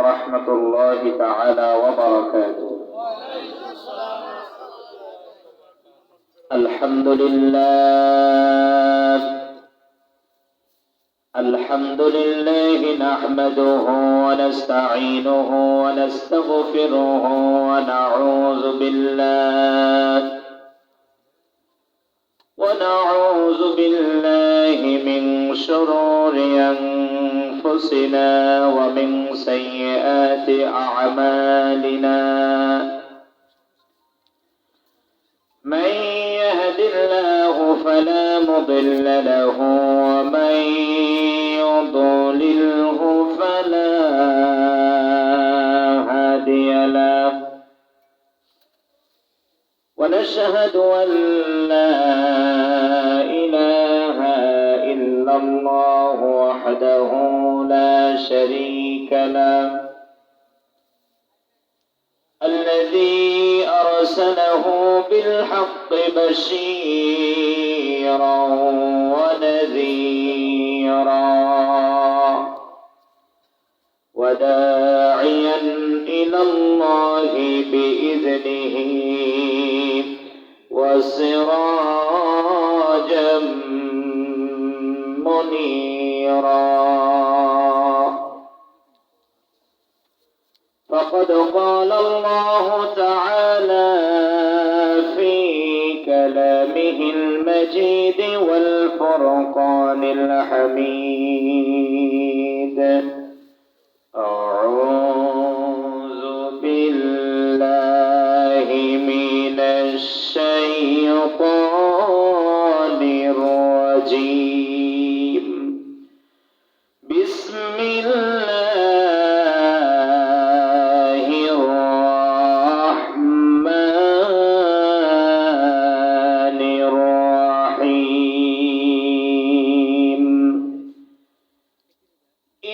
ورحمة الله تعالى وبركاته. الحمد لله نحمده ونستعينه ونستغفره ونعوذ بالله من شرور أنفسنا ومن سيئات أعمالنا. من يهد الله فلا مضل له ومن يضلله فلا هادي له. ونشهد أن لا إله إلا الله وحده لا شريك له الذي أرسله بالحق بشيرا ونذيرا وداعيا إلى الله بإذنه وسراجا منيرا. فقد قال الله تعالى في كلامه المجيد والفرقان الحميد: أعوذ بالله من الشيطان الرجيم. بسم الله الرحمن الرحيم.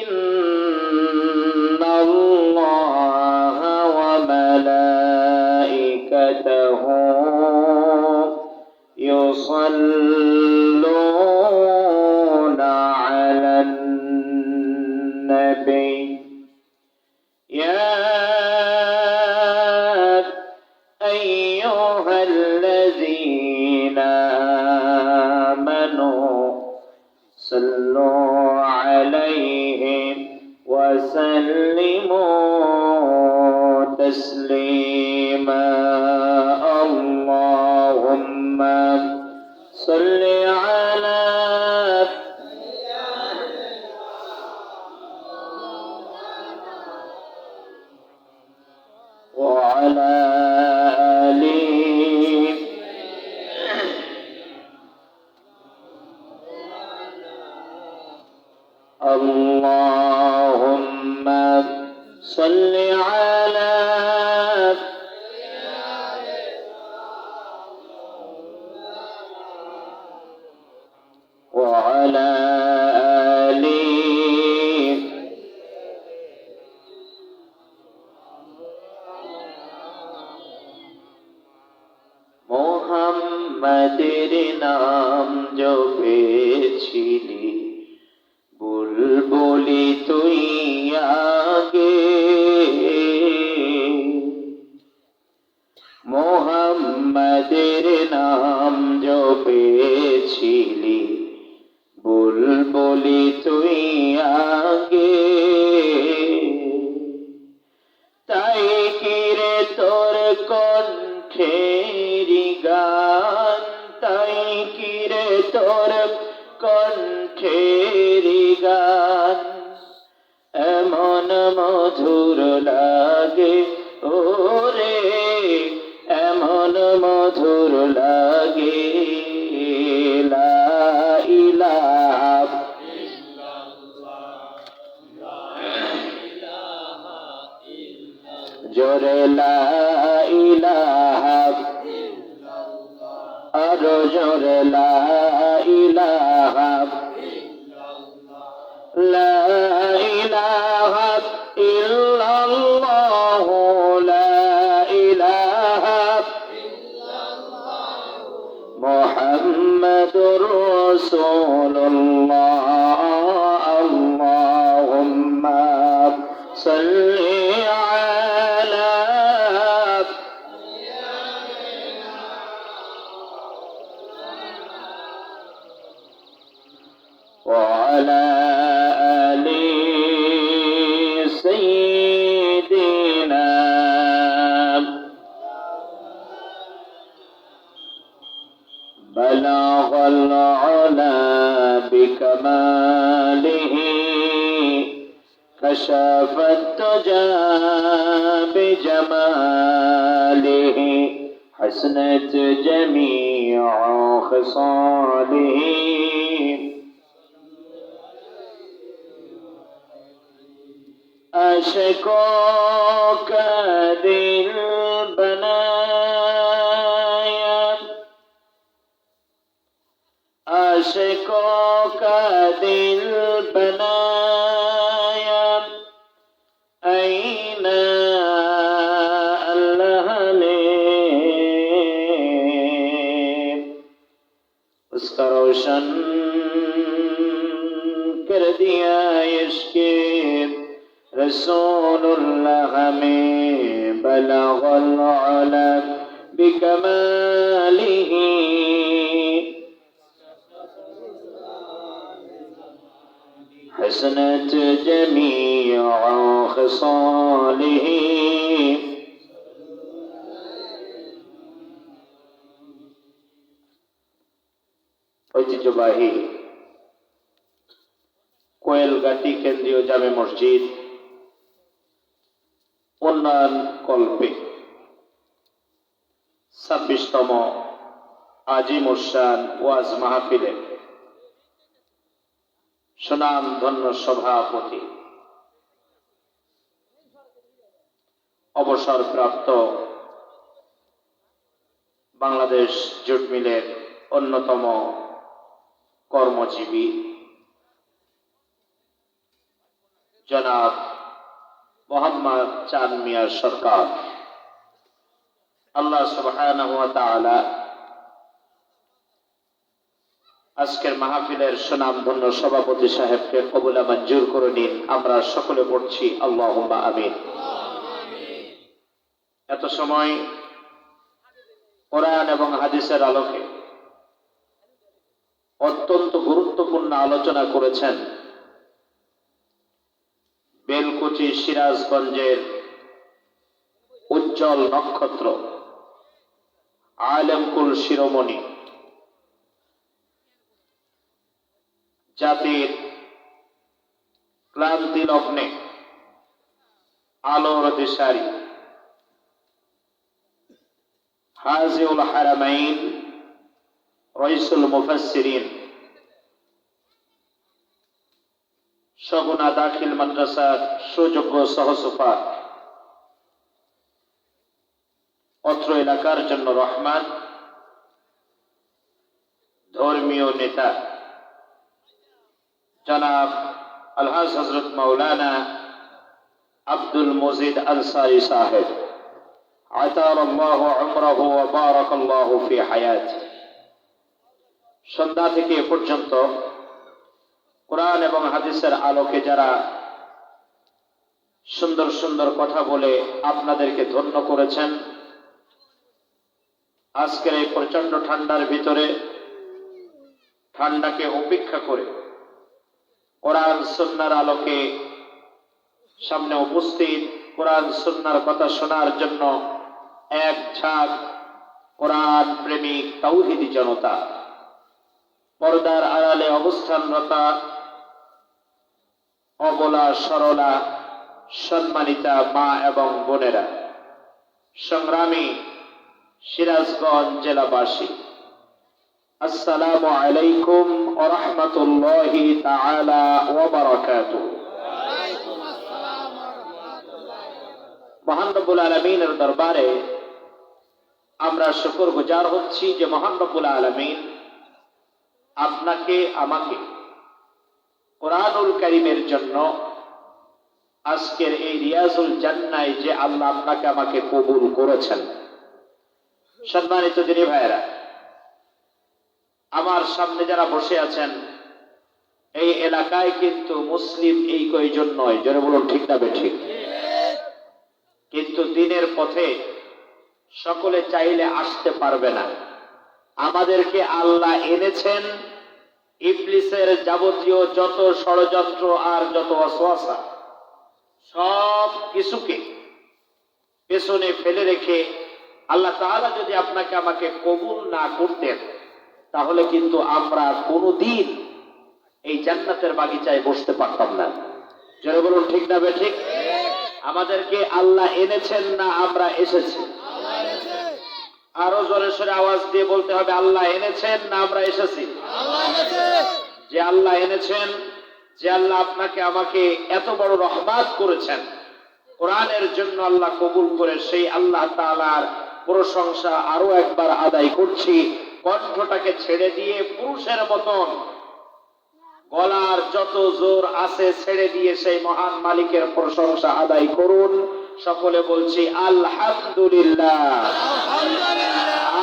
إن الله وملائكته يصلون على النبي يا أيها الذين آمنوا صلوا عليه وسلموا تسليما. اللهم صل على وعلى آله. اللهم صل على وعلى آله. মুহাম্মাদের নাম জপেছিলি বুলবুলি তুই আগে। মুহাম্মাদের নাম জপেছিলি বুলবুলি তুই আগে। তাই কিরে তোর কণ্ঠের গান, তাই কিরে তোর কণ্ঠের গান এমন মধুর লাগে ওরে, এমন মধুর লাগে। লা ইলাহা জোরে লা ইলাহা, আরো জোরে লা ইলাহা, লা ইলাহা ইল্লাল্লাহ, লা ইলাহা মুহাম্মাদুর রাসূলুল্লাহ। আল্লাহুম্মা صل على وعلى آل سيدنا بلغ العلا بكماله كشف الدجى بجماله حسنت جميع خصاله عاشقوں کا دل بنایا عاشقوں کا دل بنایا ऐन अल्लाह ने उसका रोशन कर दिया इश्क़े रसूलुल्लाह में बलगल उला बिकमालिही हसनत जमीअ खसालिही ঐতিহ্যবাহী কোয়েলঘাটি কেন্দ্রীয় জামে মসজিদ উন্নয়ন কল্পে 26তম আজিম উরশান ওয়াজ মাহফিলে সুনাম ধন্য সভাপতি অবসরপ্রাপ্ত বাংলাদেশ জুট মিলের অন্যতম কর্মজীবী জনাব মোহাম্মদ চাঁদ মিয়া সরকার আল্লাহ সুবহানাহু ওয়া তাআলা আজকের মাহফিলের সুনামধন্য সভাপতি সাহেবকে কবুল মঞ্জুর করে নিন। আমরা সকলে পড়ছি আল্লাহুম্মা আমিন। এত সময় কোরআন এবং হাদিসের আলোকে অত্যন্ত গুরুত্বপূর্ণ আলোচনা করেছেন বেলকুচি সিরাজগঞ্জের উজ্জ্বল নক্ষত্র আলেমকুল শিরোমণি জাতির ক্লান্তি লগ্নে আলোর দিশারি হাজিউল হারামাইন রাইসুল মুফাসসিরিন সগুনা দাখিল মাদ্রাসার সুযোগ্য সহসফা অত্র এলাকার জন্য রহমান ধর্মীয় নেতা জনাব আলহাজ হযরত মাওলানা আব্দুল মজিদ আনসারী সাহেব আতারাল্লাহু উমরাহু ওয়া বারাকাল্লাহু ফি হায়াতি। সন্ধ্যা থেকে এ পর্যন্ত কোরআন এবং হাদিসের আলোকে যারা সুন্দর সুন্দর কথা বলে আপনাদেরকে ধন্য করেছেন, আজকের এই প্রচন্ড ঠান্ডার ভিতরে ঠান্ডাকে উপেক্ষা করে কোরআন সুন্নাহর আলোকে সামনে উপস্থিত কোরআন সুন্নাহর কথা শোনার জন্য এক ঝাঁক কোরআন প্রেমিক তাওহীদি জনতা, পর্দার আড়ালে অবস্থানরতা অবলা সরলা সম্মানিতা মা এবং বোনেরা, সংগ্রামী সিরাজগঞ্জ জেলাবাসী, আসসালামু আলাইকুম ওয়া রাহমাতুল্লাহি তাআলা ওয়া বারাকাতুহু। মহান রব্বুল আলামিনের দরবারে আমরা শুকরগুজার হচ্ছি যে মহান রব্বুল আলামিন আপনাকে আমাকে কোরআনুল কারীমের জন্য আজকের এই রিয়াজুল জান্নায় যে আল্লাহ আপনাকে আমাকে কবুল করেছেন। সম্মানিত দিনী ভাইয়েরা, আমার সামনে যারা বসে আছেন এই এলাকায় কিন্তু মুসলিম এই কয়জন নয়, জোরে বলুন ঠিক না বেঠিক। কিন্তু দিনের পথে সকলে চাইলে আসতে পারবে না। আমাদেরকে আল্লাহ এনেছেন ইবলিসের যাবতীয় যত ষড়যন্ত্র আর যত ওয়াসওয়াসা সব কিছুকে পেছনে ফেলে রেখে আল্লাহ তাআলা যদি আপনাকে আমাকে কবুল না করতেন তাহলে কিন্তু আমরা কোনোদিন এই জান্নাতের বাগিচায় বসতে পারতাম না। যারা বলুন ঠিক না বেঠিক। আমাদেরকে আল্লাহ এনেছেন না আমরা এসেছি? আরো জোরে সোরে আওয়াজ দিয়ে বলতে হবে, আল্লাহ এনেছেন না আমরা এসেছি? যে আল্লাহ এনেছেন, যে আল্লাহ আপনাকে আমাকে এত বড় রহমত করেছেন, কোরআনের জন্য আল্লাহ কবুল করে, সেই আল্লাহ তাআলার প্রশংসা আরো একবার আদায় করছি। কণ্ঠটাকে ছেড়ে দিয়ে পুরুষের মতন গলার যত জোর আছে ছেড়ে দিয়ে সেই মহান মালিকের প্রশংসা আদায় করুন। সকলে বলছি আলহামদুলিল্লাহ।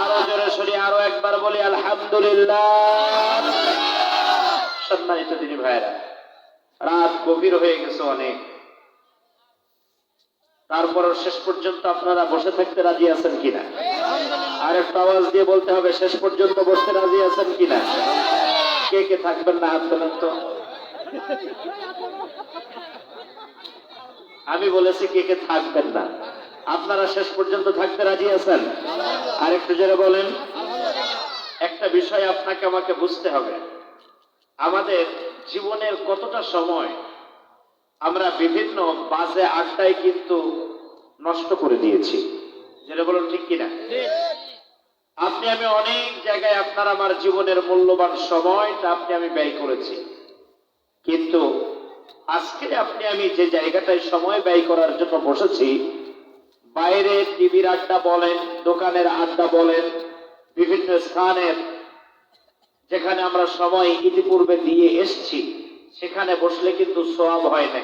আরো জোরে সরি আরো একবার বলি আলহামদুলিল্লাহ। সম্মানিত দিনী ভাইরা, রাত গভীর হয়ে গেছে অনেক, তারপরও শেষ পর্যন্ত আপনারা বসে থাকতে রাজি আছেন কিনা? আর একটা আওয়াজ দিয়ে বলতে হবে, শেষ পর্যন্ত বসতে রাজি আছেন কিনা? কে কে থাকবেন না হাত তোলেন তো। আমি বলেছি কে কে থাকবেন না, আপনারা শেষ পর্যন্ত থাকতে রাজি আছেন? আর একটু জোরে বলেন। একটা বিষয় আপনাকে আমাকে বুঝতে হবে, আমাদের জীবনের কতটা সময় আমরা বিভিন্ন বাজে আড্ডায় কিন্তু নষ্ট করে দিয়েছি। যেটা বলুন ঠিক কিনা? আপনি আমি অনেক জায়গায় আপনার আমার জীবনের মূল্যবান সময়টা আপনি আমি ব্যয় করেছি, কিন্তু আজকে আপনি আমি যে জায়গাটায় সময় ব্যয় করার জন্য বসেছি, বাইরে টিভির আড্ডা বলেন, দোকানের আড্ডা বলেন, বিভিন্ন স্থানের যেখানে আমরা সময় ইতিপূর্বে দিয়ে এসছি, সেখানে বসলে কিন্তু সওয়াব হয় না।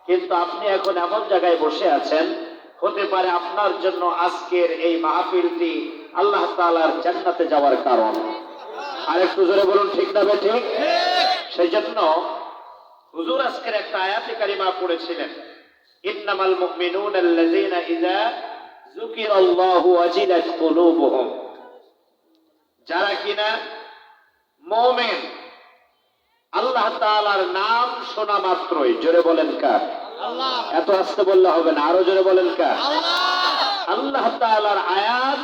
কিন্তু আপনি এখন এমন জায়গায় বসে আছেন, হতে পারে আপনার জন্য আজকের এই মাহফিলটি আল্লাহ তাআলার জান্নাতে যাওয়ার কারণ। আর একটু জোরে বলুন ঠিক না বেঠিক। সেই জন্য হুজুর আজকের একটা আয়াতে কারিমা পড়েছিলেন, ইন্নামাল মুমিনুনা আল্লাযীনা ইযা যুকিরাল্লাহু ওয়াজিলাত কুলুবুহুম। যারা কিনা মুমিন, আল্লাহ তাআলার নাম শোনা মাত্রই, জোরে বলেন কার? আল্লাহ। এত আস্তে বললে হবে না, আরো জোরে বলেন কার? আল্লাহ। আল্লাহ তাআলার আয়াত,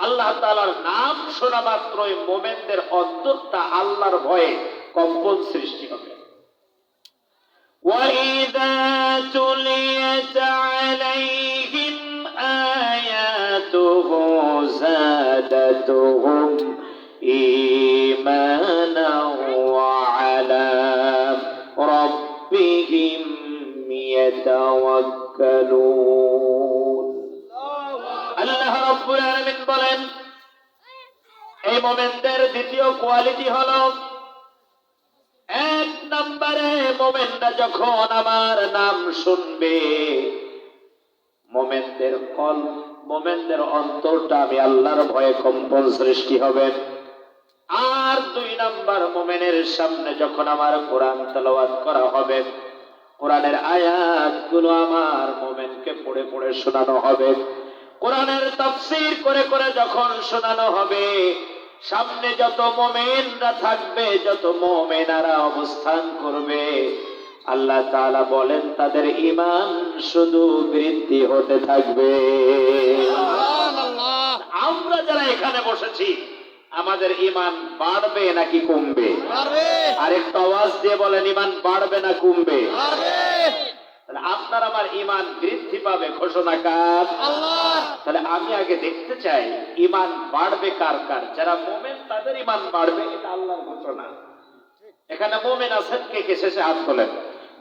আল্লাহ তাআলার নাম শোনা মাত্রই মুমিনদের অন্তরটা আল্লাহর ভয়ে কম্পন সৃষ্টি হবে। وَإِذَا تُلِيَتْ عَلَيْهِمْ آيَاتُهُ زَادَتْهُمْ إِيمَانًا وَعَلَى رَبِّهِمْ يَتَوَكَّلُونَ। আল্লাহ রাব্বুল আলামিন বলেন, এই মুমিনদের দ্বিতীয় কোয়ালিটি হলো, এক নম্বরে মুমিনরা যখন আমার নাম শুনবে, মুমিনদের অন্তরটা আমি আল্লাহর ভয়ে কম্পন সৃষ্টি হবে। আর দুই নাম্বার, মুমিনের সামনে যখন আমার কোরআন তেলাওয়াত করা হবে, কোরআনের আয়াতগুলো আমার মুমিনকে পড়ে পড়ে শোনানো হবে, কোরআনের তাফসীর করে করে যখন শোনানো হবে, সামনে যত মুমিনরা থাকবে, যত মুমিনারা অবস্থান করবে, আল্লাহ তাআলা বলেন তাদের ঈমান শুধু বৃদ্ধি হতে থাকবে। সুবহানাল্লাহ। আমরা যারা এখানে বসেছি, আমাদের ঈমান বাড়বে নাকি কমবে? বাড়বে। আরেকটু আওয়াজ দিয়ে বলেন, ঈমান বাড়বে না কমবে? বাড়বে। তাহলে আপনার আমার ঈমান বৃদ্ধি পাবে, ঘোষণা কার? আল্লাহ। তাহলে আমি আগে দেখতে চাই ঈমান বাড়বে কার কার। যারা মুমিন তাদের ঈমান বাড়বে, এটা আল্লাহর ঘোষণা। এখানে মুমিন আছেন কে কে? শেষে হাত তোলেন।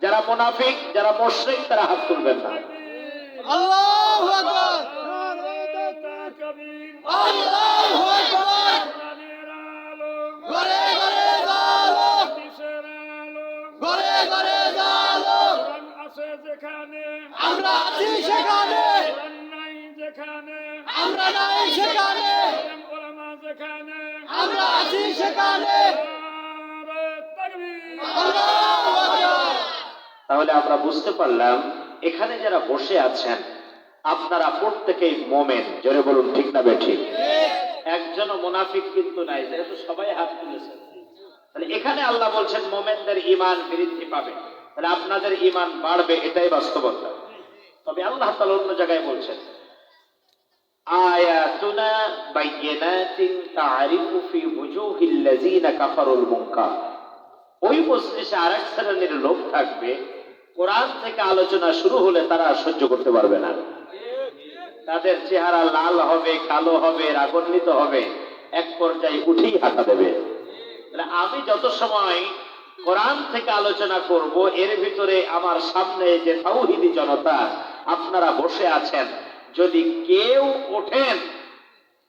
যারা মুনাফিক, যারা মুশরিক, তারা হাত তুলবেন না। আল্লাহু আকবার, আল্লাহু আকবার। ঘরে ঘরে জালো, ঘরে ঘরে জালো, আছে যেখানে আমরা আছি সেখানে, নাই যেখানে আমরা নাই সেখানে, ওলামা যেখানে আমরা আছি সেখানে। নারে তাকবীর, তাহলে আমরা বুঝতে পারলাম এখানে যারা বসে আছেন আপনারা প্রত্যেকেই মোমেন। জোরে বলুন ঠিক না বেঠিক? একজনও মুনাফিক কিন্তু নাই, যেহেতু সবাই হাত তুলেছেন। তাহলে এখানে আল্লাহ বলছেন মোমেনদের ঈমান বৃদ্ধি পাবে, তাহলে আপনাদের ঈমান বাড়বে, এটাই বাস্তবতা। তবে আল্লাহ তাআলা অন্য জায়গায় বলছেন আয়াতুনা বাইয়িনাতিন তা'রিফু ফি ওয়ুজুহিল লাযিনা কাফারুল মুনকার। ওই মজলিসে আরেক শ্রেণীর লোক থাকবে, কোরআন থেকে আলোচনা শুরু হলে তারা সহ্য করতে পারবে না। তাদের চেহারা লাল হবে, কালো হবে, রাগান্বিত হবে, এক পর্যায়ে উঠেই হাঁটা দেবে। আমি যত সময় কোরআন থেকে আলোচনা করব, এর ভিতরে আমার সামনে যে তাওহীদি জনতা আপনারা বসে আছেন, যদি কেউ ওঠেন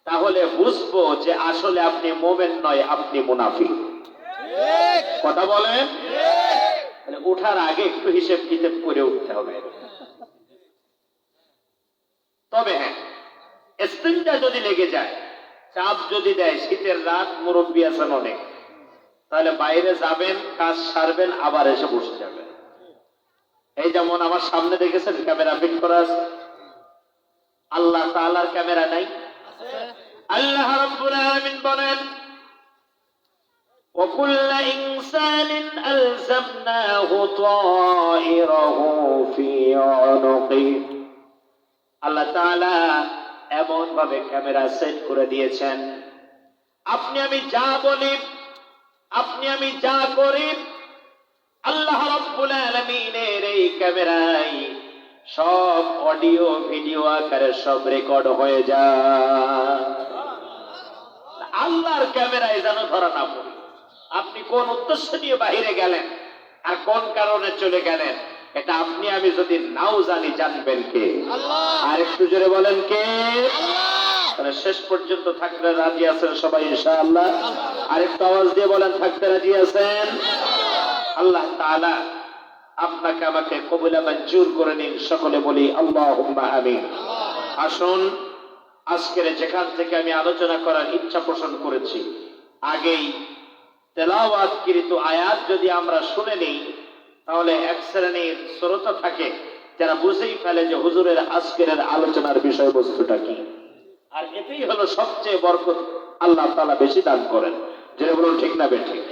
তাহলে বুঝবো যে আসলে আপনি মুমিন নয়, আপনি মুনাফিক। কথা বলেন? ওঠার আগে একটু হিসেব কিতাব করে উঠতে হবে। তবে হ্যাঁ, ইস্তিনজা যদি লেগে যায়, চাপ যদি দেয়, শীতের রাত, মুরব্বী আছেন অনেক, তাহলে বাইরে যাবেন, কাজ সারবেন, আবার এসে বসে যাবেন। এই যেমন আমার সামনে দেখেছেন ক্যামেরা ফিট করা আছে, আল্লাহ তাআলার ক্যামেরা নাই? আল্লাহ রাব্বুল আলামিন বলেন وَكُلَّ إِنسَانٍ أَلْزَمْنَاهُ طَائِرَهُ فِي عُنُقِهِ। আল্লাহ তাআলা এমন ভাবে ক্যামেরা সেট করে দিয়েছেন, আপনি আমি যা বলি, আপনি আমি যা করি, আল্লাহ রাব্বুল আলামিনের এই ক্যামেরায় সব অডিও ভিডিও আকারে সব রেকর্ড হয়ে যায়। আল্লাহর ক্যামেরায় যেন ধরা না পড়ে। আপনি কোন উদ্দেশ্য নিয়ে বাহিরে গেলেন আর কোন কারণে চলে গেলেন, এটা আপনি আমি যদি নাও জানি, জানবেন কে? আর একটু জোরে বলেন কে? তাহলে শেষ পর্যন্ত থাকতে রাজি আছেন সবাই ইনশাআল্লাহ? আর একটু আওয়াজ দিয়ে বলেন, থাকতে রাজি আছেন? আল্লাহ তাআলা আপনাকে আমাকে কবুল মঞ্জুর করে নিন, সকলে বলি আল্লাহুম্মা আমিন। আসুন, আজকের যেখান থেকে আমি আলোচনা করার ইচ্ছা পোষণ করেছি, আগেই তেলাওয়াতকৃত আয়াত যদি আমরা শুনে নিই, তাহলে এক শ্রেণীর শ্রোতা থাকে যারা বুঝেই ফেলে যে হুজুরের আজকের আলোচনার বিষয়বস্তুটা কি। আর এটাই হলো সবচেয়ে বরকত আল্লাহ তাআলা বেশি দান করেন। যেটা বলুন ঠিক না বেঠিক?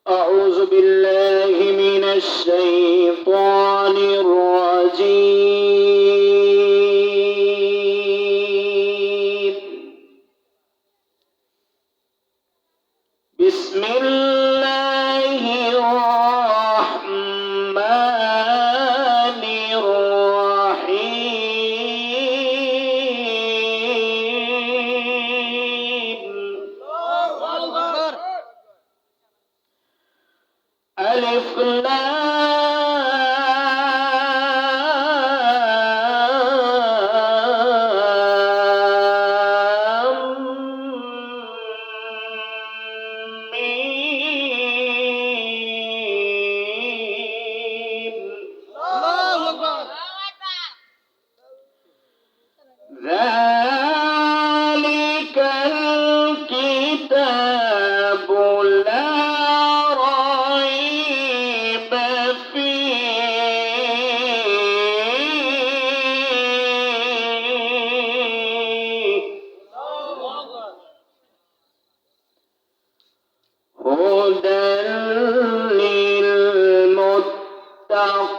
আউযু বিল্লাহি মিনাশ শাইতানির রাজীম। বিসমিল্লাহির রাহমানির রাহিম। আলিফ লাম মিম। যালিকাল কিতাবু লা রাইবা ফীহি হুদাল লিল মুত্তাকিন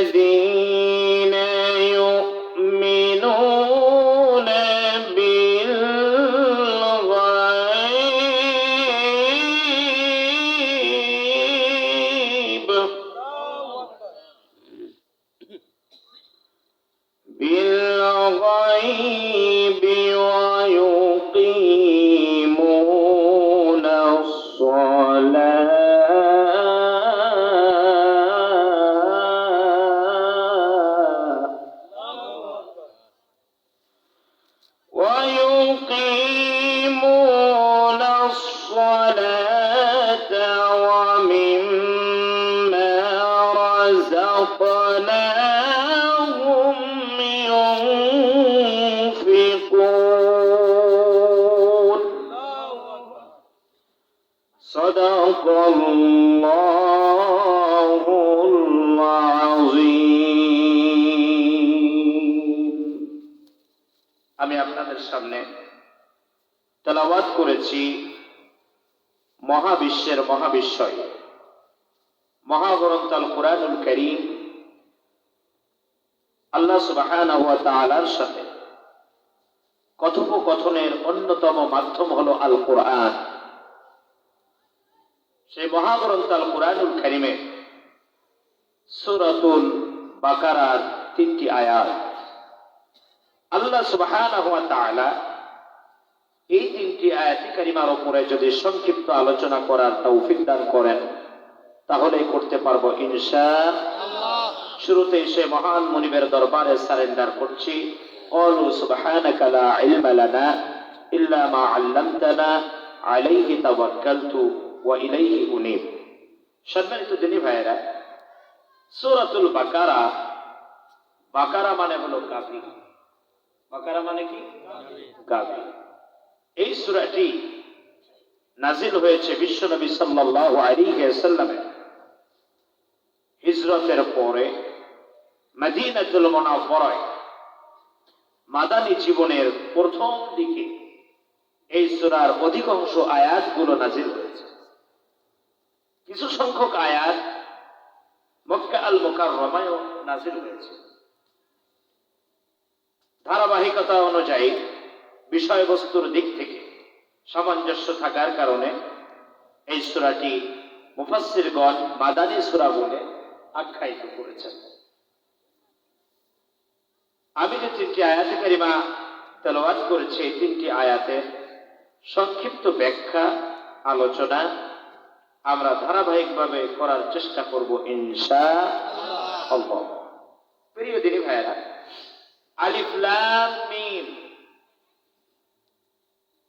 الذين يؤمنون بالغيب ويقيمون الصلاة সাদাকাল্লাহুল আযীম। আমি আপনাদের সামনে তেলাওয়াত করেছি মহাবিশ্বের মহাবিশ্বয় মহাগ্রন্থ আল কুরআনুল কারীম আল্লাহ সুবহানাহু ওয়া তাআলার সাথে কথোপকথনের অন্যতম মাধ্যম হলো আল কোরআন। সেই মহাগ্রন্থ আল কুরআনুল কারীমে সূরাতুল বাকারার 3টি আয়াত আল্লাহ সুবহানাহু ওয়া তাআলা এই 3টি আয়াত কারিমার উপরে যদি সংক্ষিপ্ত আলোচনা করার তৌফিক দান করেন তাহলে করতে পারবো ইনশাআল্লাহ। শুরুতেই সে মহান মুনিবের দরবারে সারেন্ডার করছি। ক্বালু সুবহানাকা লা ইলমা লানা ইল্লা মা 'আল্লামতানা আলাইহি তাওয়াক্কালতু ওয়া ইলাইহি উনীব। সম্মানিত দিনী ভাইয়েরা, সূরাতুল বাকারা, বাকারা মানে হলো গাভী। বাকারা মানে কি? গাভী। এই সূরাটি নাজিল হয়েছে বিশ্বনবী সাল্লাল্লাহু আলাইহি ওয়াসাল্লামের হিজরতের পরে মদিনাতুল মুনাওয়ারায় মাদানী জীবনের প্রথম দিকে এই সূরার অধিকাংশ আয়াতগুলো নাজিল হয়েছে। কিছু সংখ্যক আয়াত মক্কা আল মুকাররমায়ও নাজিল হয়েছে। ধারাবাহিকতা অনুযায়ী বিষয়বস্তুর দিক থেকে সামঞ্জস্য থাকার কারণে এই সূরাটি মুফাসসিরগণ মাদানী সূরা বলে আখ্যায়িত করেছেন। আমি যে 3টি আয়াত কারিমা তেলাওয়াত করেছি, এই 3টি আয়াতের সংক্ষিপ্ত ব্যাখ্যা আলোচনা আমরা ধারাবাহিকভাবে করার চেষ্টা করব ইনশাআল্লাহ। প্রিয় দিনী ভাইয়েরা, আলিফ লাম মিম,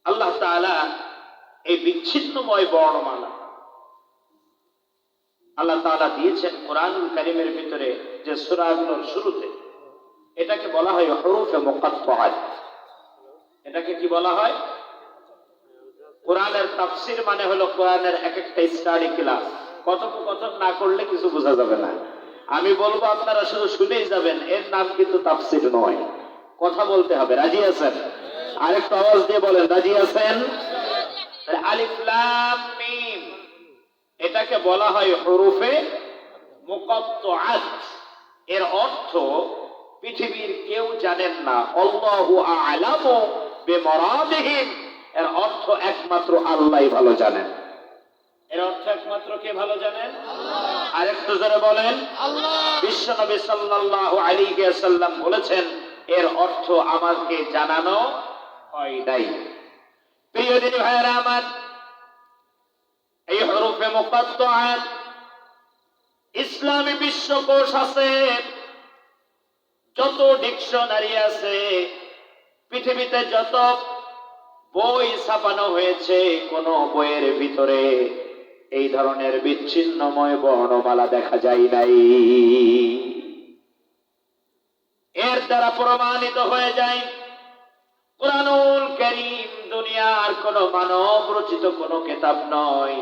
আল্লাহ তাআলা এই বিচ্ছিন্নময় বর্ণমালা আল্লাহ তাআলা দিয়েছেন কোরআনুল কারীমের ভিতরে যে সূরাগুলোর শুরুতে, এটাকে বলা হয় হুরুফে মুকাত্তাআত। এটাকে কি বলা হয়? কোরআনের তাফসীর মানে হলো কোরআনের এক একটা স্টাডি ক্লাস। কথোপকথন না করলে কিছু বোঝা যাবে না। আমি বলবো, আপনারা শুধু শুনেই যাবেন, এর নাম কিন্তু তাফসীর নয়। কথা বলতে হবে। রাজি আছেন? আরেকটু আওয়াজ দিয়ে বলেন, রাজি আছেন? আলিফ লাম মিম, এটাকে বলা হয় হুরুফে মুকাত্তাআত। এর অর্থ পৃথিবীর কেউ জানেন না। আল্লাহু আ'লামু বিমুরাদিহিম, এর অর্থ একমাত্র আল্লাহই ভালো জানেন। এর অর্থ একমাত্র কে ভালো জানেন? আল্লাহ। আরেকটু জোরে বলেন, আল্লাহ। বিশ্বনবী সাল্লাল্লাহু আলাইহি ওয়াসাল্লাম বলেছেন, এর অর্থ আমাকে জানানো হয় নাই। প্রিয় দিনী ভাইয়েরা আমার, এই হুরুফে মুকাত্তাআত ইসলামী বিশ্বকোষ আছে, যত ডিকশনারি আছে, পৃথিবীতে যত বই ছাপানো হয়েছে, কোন বইয়ের ভিতরে এই ধরনের বিচ্ছিন্নময় বর্ণমালা দেখা যায় নাই। এর দ্বারা প্রমাণিত হয়ে যায় কুরআনুল কারীম দুনিয়ার কোন মানব রচিত কোন কিতাব নয়।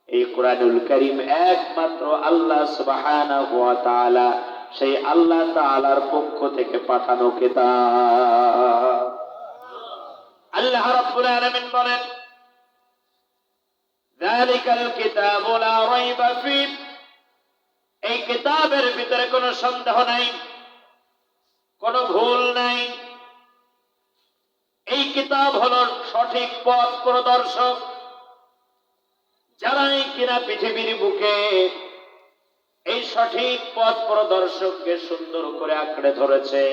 এই কুরআনুল কারীম একমাত্র আল্লাহ সুবহানাহু ওয়া তাআলা, সেই আল্লাহ তাআলার পক্ষ থেকে পাঠানো কিতাব। আল্লাহ রাব্বুল আলামিন বলেন, যালিকাল কিতাবু লা রাইবা ফীহ, এই কিতাবের ভিতরে কোনো সন্দেহ নাই, কোনো ভুল নাই। এই কিতাব হলো সঠিক পথ প্রদর্শক। যারাই কিনা পৃথিবীর বুকে এই সঠিক পথ প্রদর্শককে সুন্দর করে আঁকড়ে ধরেছে,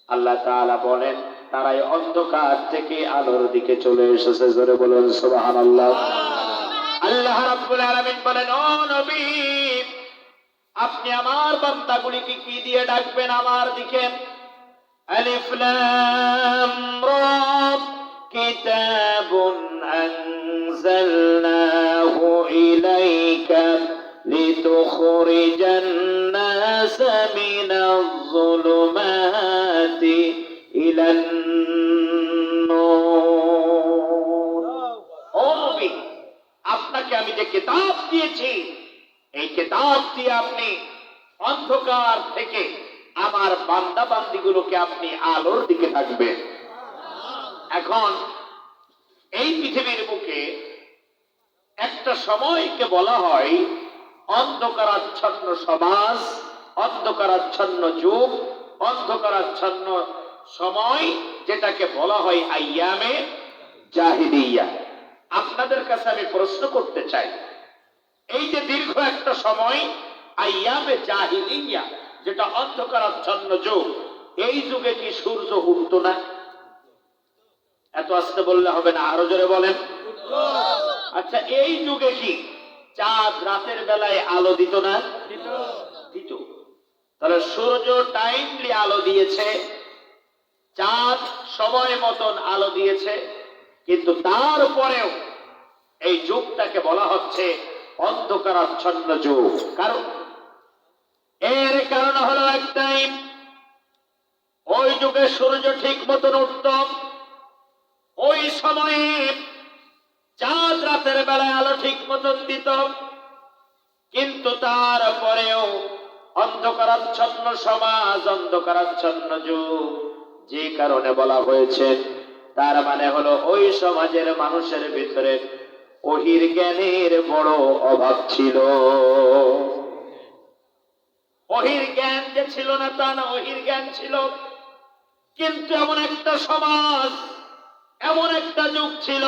আল্লাহ তাআলা বলেন তারাই অন্ধকার থেকে আলোর দিকে চলে এসেছে। জোরে বলুন সুবহানাল্লাহ। আল্লাহ রাব্বুল আলামিন বলেন, ও নবী, আপনি আমার বান্দাগুলিকে কি দিয়ে ডাকবেন আমার দিকে? আলিফ লাম রা, কিতাবুন আনজালনাহু ইলাইকা লিতুখরিজান নাসা মিনাজ যুলুমাতি ইলান নূর। ও নবী, আপনাকে আমি যে কিতাব দিয়েছি, এই কিতাব দিয়ে আপনি অন্ধকার থেকে আমার বান্দা বান্দিগুলোকে আপনি আলোর দিকে থাকবেন। এখন এই পৃথিবীর বুকে একটা সময়কে বলা হয় অন্ধকারাচ্ছন্ন সমাজ, অন্ধকারাচ্ছন্ন যুগ, অন্ধকারাচ্ছন্ন সময়, যেটাকে বলা হয় আইয়ামে জাহিলিয়া। আপনাদের কাছে আমি প্রশ্ন করতে চাই, এই যে দীর্ঘ একটা সময় আইয়ামে জাহিলিয়া, যেটা অন্ধকারাচ্ছন্ন যুগ, এই যুগে কি সূর্য উঠতো না? এত আস্তে বললে হবে না, আরো জোরে বলেন। আচ্ছা, এই যুগে কি চাঁদ রাতের বেলায় আলো দিত না? দিত। তাহলে সূর্য টাইমলি আলো দিয়েছে, চাঁদ সময় মতন আলো দিয়েছে, কিন্তু তারপরেও এই যুগটাকে বলা হচ্ছে অন্ধকারাচ্ছন্ন যুগ। কারণ এর কারণ হলো একটাই, ওই যুগে সূর্য ঠিক মতন উঠত, ওই সময়ে চাঁদ রাতের বেলায় আলো ঠিক মতন দিত, কিন্তু তারপরেও অন্ধকারাচ্ছন্ন সমাজ, অন্ধকারাচ্ছন্ন যুগ, যে কারণে বলা হয়েছে, তার মানে হলো ওই সমাজের মানুষের ভিতরে ওহির জ্ঞানের বড় অভাব ছিল। ওহির জ্ঞান যে ছিল না তা না, ওহির জ্ঞান ছিল, কিন্তু এমন একটা সমাজ, এমন একটা যুগ ছিল,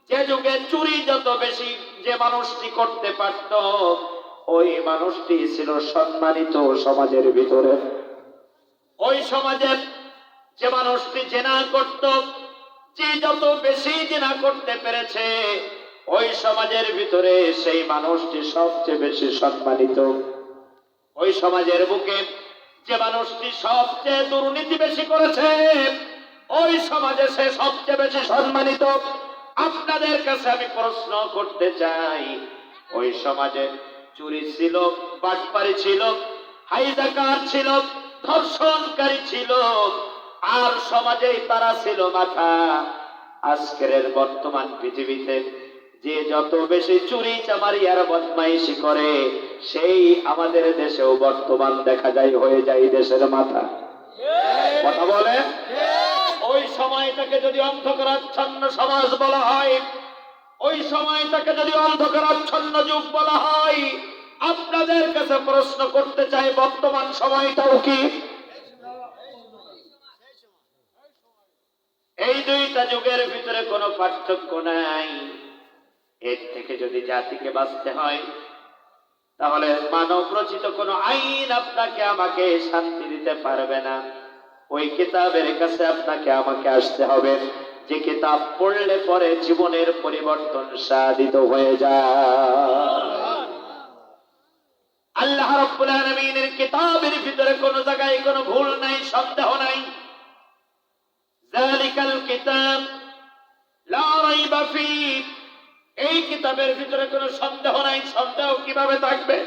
যে যুগে চুরি যত বেশি যে মানুষটি করতে পারত, ওই মানুষটি ছিল সম্মানিত সমাজের ভিতরে। ওই সমাজের যে মানুষটি জেনা করত, যে যত বেশি জেনা করতে পেরেছে, ওই সমাজের ভিতরে সেই মানুষটি সবচেয়ে বেশি সম্মানিত। ওই সমাজের বুকে যে মানুষটি সবচেয়ে দুর্নীতি বেশি করেছে, ওই সমাজে সে সবচেয়ে বেশি সম্মানিত। আপনাদের কাছে আমি প্রশ্ন করতে চাই, ওই সমাজে চুরি ছিল, বাটপারি ছিল, হাইজাকার ছিল, ধর্ষণকারী ছিল, আর সমাজেই তারা ছিল মাথা। আজকের বর্তমান পৃথিবীতে যে যত বেশি চুরি চামারি আর বদমাইশি করে, সেই আমাদের দেশেও বর্তমান দেখা যায় হয়ে যায় দেশের মাথা। কথা বলে। ওই সময়টাকে যদি অন্ধকারাচ্ছন্ন সমাজ বলা হয়, ওই সময়টাকে যদি অন্ধকারাচ্ছন্ন যুগ বলা হয়, আপনাদের কাছে প্রশ্ন করতে চাই, বর্তমান সময়টাও কি? এই দুইটা যুগের ভিতরে কোনো পার্থক্য নাই। এর থেকে যদি জাতিকে বাঁচতে হয়, তাহলে মানব রচিত কোনো আইন আপনাকে আমাকে শান্তি দিতে পারবে না। ওই কিতাবের কাছে আপনাকে আমাকে আসতে হবে, যে কিতাব পড়লে পরে জীবনের পরিবর্তন সাধিত হয়ে যায়। আল্লাহ রাব্বুল আলামিনের কিতাবের ভিতরে কোনো জায়গায় কোনো ভুল নাই, সন্দেহ নাই। যালিকাল কিতাব লা রাইবা ফীহ, এই কিতাবের ভিতরে কোনো সন্দেহ নাই। সন্দেহ কিভাবে থাকবে?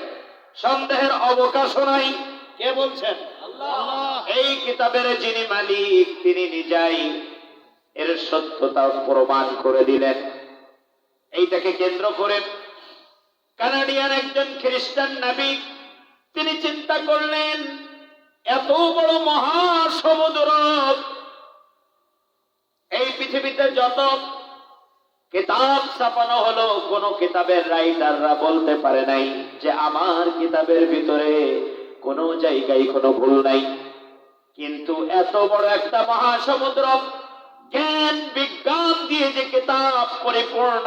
সন্দেহের অবকাশও নাই। কে বলছেন? আল্লাহ। এই কিতাবের যিনি মালিক, তিনি নিজেই এর সত্যতা প্রমাণ করে দিলেন। এইটাকে কেন্দ্র করে কানাডিয়ান একজন খ্রিস্টান নাবিক, তিনি চিন্তা করলেন, এত বড় মহাসমুদ্র, এই পৃথিবীতে যত কিতাব ছাপানো হলো, কোন কিতাবের রাইটাররা বলতে পারে নাই যে আমার কিতাবের ভিতরে কোন জায়গায় কোনো ভুল নাই। কিন্তু এত বড় একটা মহাসমুদ্র, জ্ঞান বিজ্ঞান দিয়ে যে কিতাব পরিপূর্ণ,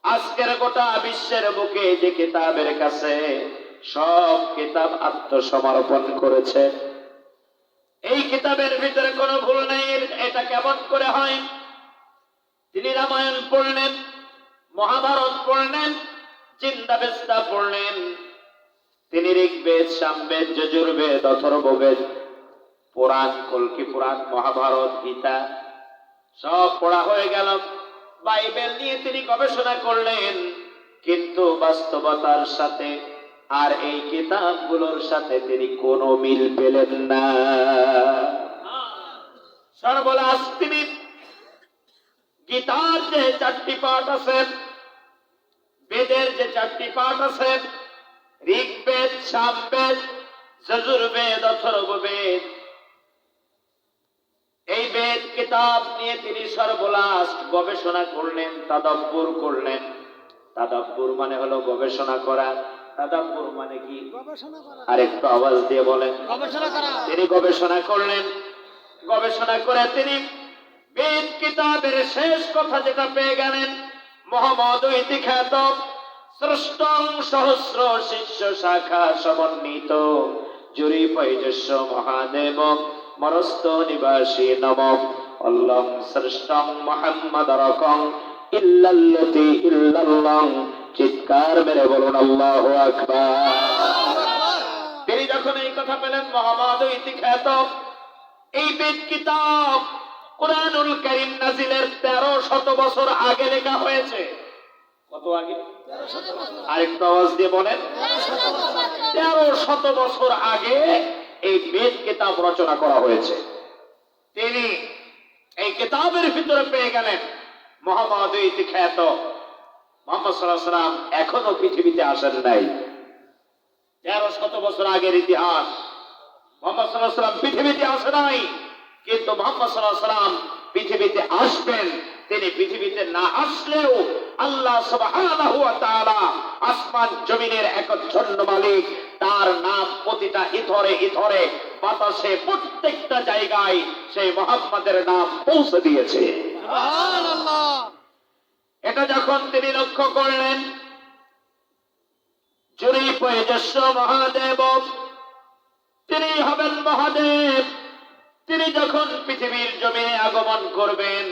আজকের গোটা বিশ্বের বুকে যে কিতাবের কাছে সব কিতাব আত্মসমর্পণ করেছে, এই কিতাবের ভিতরে কোনো ভুল নেই। এটা কেমন করে হয়? তিনি রামায়ণ পড়লেন, মহাভারত পড়লেন, চিন্তাবেস্তা পড়লেন, তিনি ঋগ্বেদ, সামবেদ, যজুর্বেদ, অথর্ববেদ, পুরাণ, কল্কি পুরাণ, মহাভারত, গীতা সব পড়া হয়ে গেল। বাইবেল নিয়ে তিনি গবেষণা করলেন, কিন্তু বাস্তবতার সাথে আর এই কিতাবগুলোর সাথে তিনি কোনো মিল পেলেন না। সর্বনাশ, তিনি গীতার যে 4টি পাঠ আছে, বেদের যে 4টি পাঠ আছে, ঋগ্বেদ, সামবেদ, যজুর্বেদ, অথর্ববেদ, এই বেদ কিতাব নিয়ে তিনি সর্বলাস্ট গবেষণা করলেন, তাদাব্বুর করলেন। তাদাব্বুর মানে হলো গবেষণা করা। তাদাব্বুর মানে কি? আরেকটু আওয়াজ দিয়ে বলেন। তিনি গবেষণা করলেন। গবেষণা করে তিনি বেদ কিতাবের শেষ কথা যেটা পেয়ে গেলেন, মোহাম্মদ ইতি খ্যাত স্রষ্টং সহস্র শিষ্য শাখা সমন্বিত জুরি পৈজস্য মহাদেব মরস্ত নিবাসী নম অল্লং স্রষ্টং মোহাম্মদ রকং ইল্লাল্লাতি ইল্লাল্লাহ। চিৎকার মেরে বলুন আল্লাহু আকবার। তিনি যখন এই কথা পেলেন, মোহাম্মদ ইতি খ্যাত এই বেদ কিতাব কুরআনুল কারীম নাজিলের 1300 বছর আগে লেখা হয়েছে। কত আগে? আরেকটু আওয়াজ দিয়ে বলেন। 1300 বছর আগে এই বেদ কিতাব রচনা করা হয়েছে। তিনি এই কিতাবের ভিতরে পেয়ে গেলেন মুহাম্মদ ইতি খ্যাত মুহাম্মদ সাল্লাল্লাহু আলাইহি ওয়াসাল্লাম এখনো পৃথিবীতে আসেন নাই। 1300 বছর আগের ইতিহাস। মুহাম্মদ সাল্লাল্লাহু আলাইহি ওয়াসাল্লাম পৃথিবীতে আসে নাই, কিন্তু মুহাম্মদ সাল্লাল্লাহু আলাইহি ওয়াসাল্লাম পৃথিবীতে আসবেন। তিনি পৃথিবীতে না আসলেও আল্লাহ সুবহানাহু ওয়া তাআলা আসমান জমিনের একচ্ছন্ন মালিক, তার নাম প্রতিটা ইথরে ইথরে বাতাসে প্রত্যেকটা জায়গায় সেই মুহাম্মাদের নাম পৌঁছে দিয়েছে। সুবহানাল্লাহ। এটা যখন তিনি লক্ষ্য করলেন, জুরি পয়জস্য মহাদেব, তিনি হবেন মহাদেব। তিনি যখন পৃথিবীর জমিনে আগমন করবেন,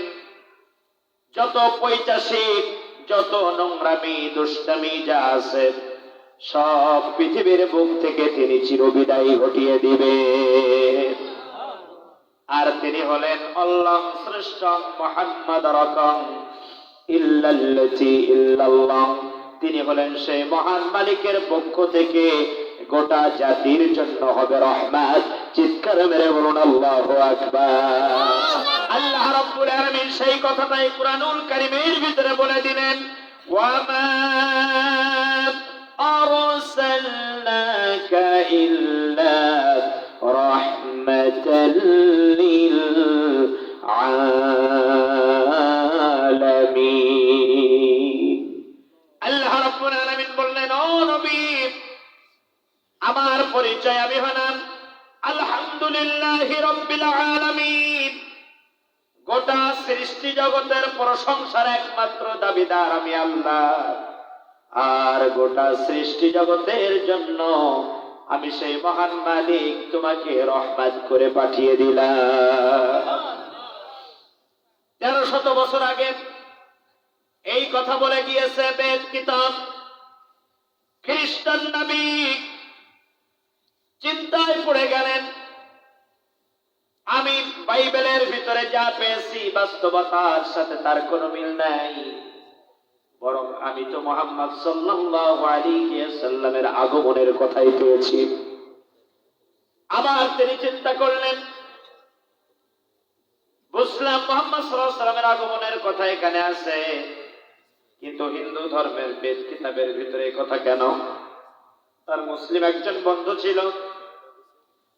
যত পৈশাচিক, যত নোংরামি, দুষ্টামি যা আছে সব পৃথিবীর বুক থেকে তিনি চিরবিদায় ঘটিয়ে দিবেন। আর তিনি হলেন আল্লাহ শ্রেষ্ঠ মুহাম্মদ রকম ইল্লাল্লাতি ইল্লাল্লাহ। তিনি হলেন সেই মহান মালিকের পক্ষ থেকে গোটা জাতির জন্য হবে রহমত। চিৎকার মেরে বলুন আল্লাহু আকবার। আল্লাহ রাব্বুল আলামিন সেই কথাটাই কুরআনুল কারীমের ভিতরে বলে দিলেন, ওয়া মা আরসালনাকা ইল্লা রাহমাতাল লিল আলামিন। আল্লাহ রাব্বুল আলামিন বললেন, ও নবী, আমার পরিচয় আমি হলাম আলহামদুলিল্লাহি রাব্বিল আলামিন। গোটা সৃষ্টি জগতের প্রশংসার একমাত্র দাবিদার আমি আল্লাহ। আর গোটা সৃষ্টি জগতের জন্য আমি সেই মহান মালিক তোমাকে রহমত করে পাঠিয়ে দিলাম। 1300 বছর আগে এই কথা বলে গিয়েছে বেদ কিতাব। খ্রিস্টান নবী চিন্তায় পড়ে গেলেন, আমি বাইবেলের ভিতরে যা পেয়েছি বাস্তবতার সাথে তার কোনো মিল নাই, বরং আমি তো মুহাম্মদ সাল্লাল্লাহু আলাইহি ওয়াসাল্লামের আগমনের কথাই পেয়েছি। আবার তিনি চিন্তা করলেন, বুঝলাম মুহাম্মদ সাল্লাল্লাহু আলাইহি ওয়াসাল্লামের আগমনের কথা এখানে আছে, কিন্তু হিন্দু ধর্মের বেদ কিতাবের ভিতরে এই কথা কেন? তার মুসলিম একজন বন্ধু ছিল।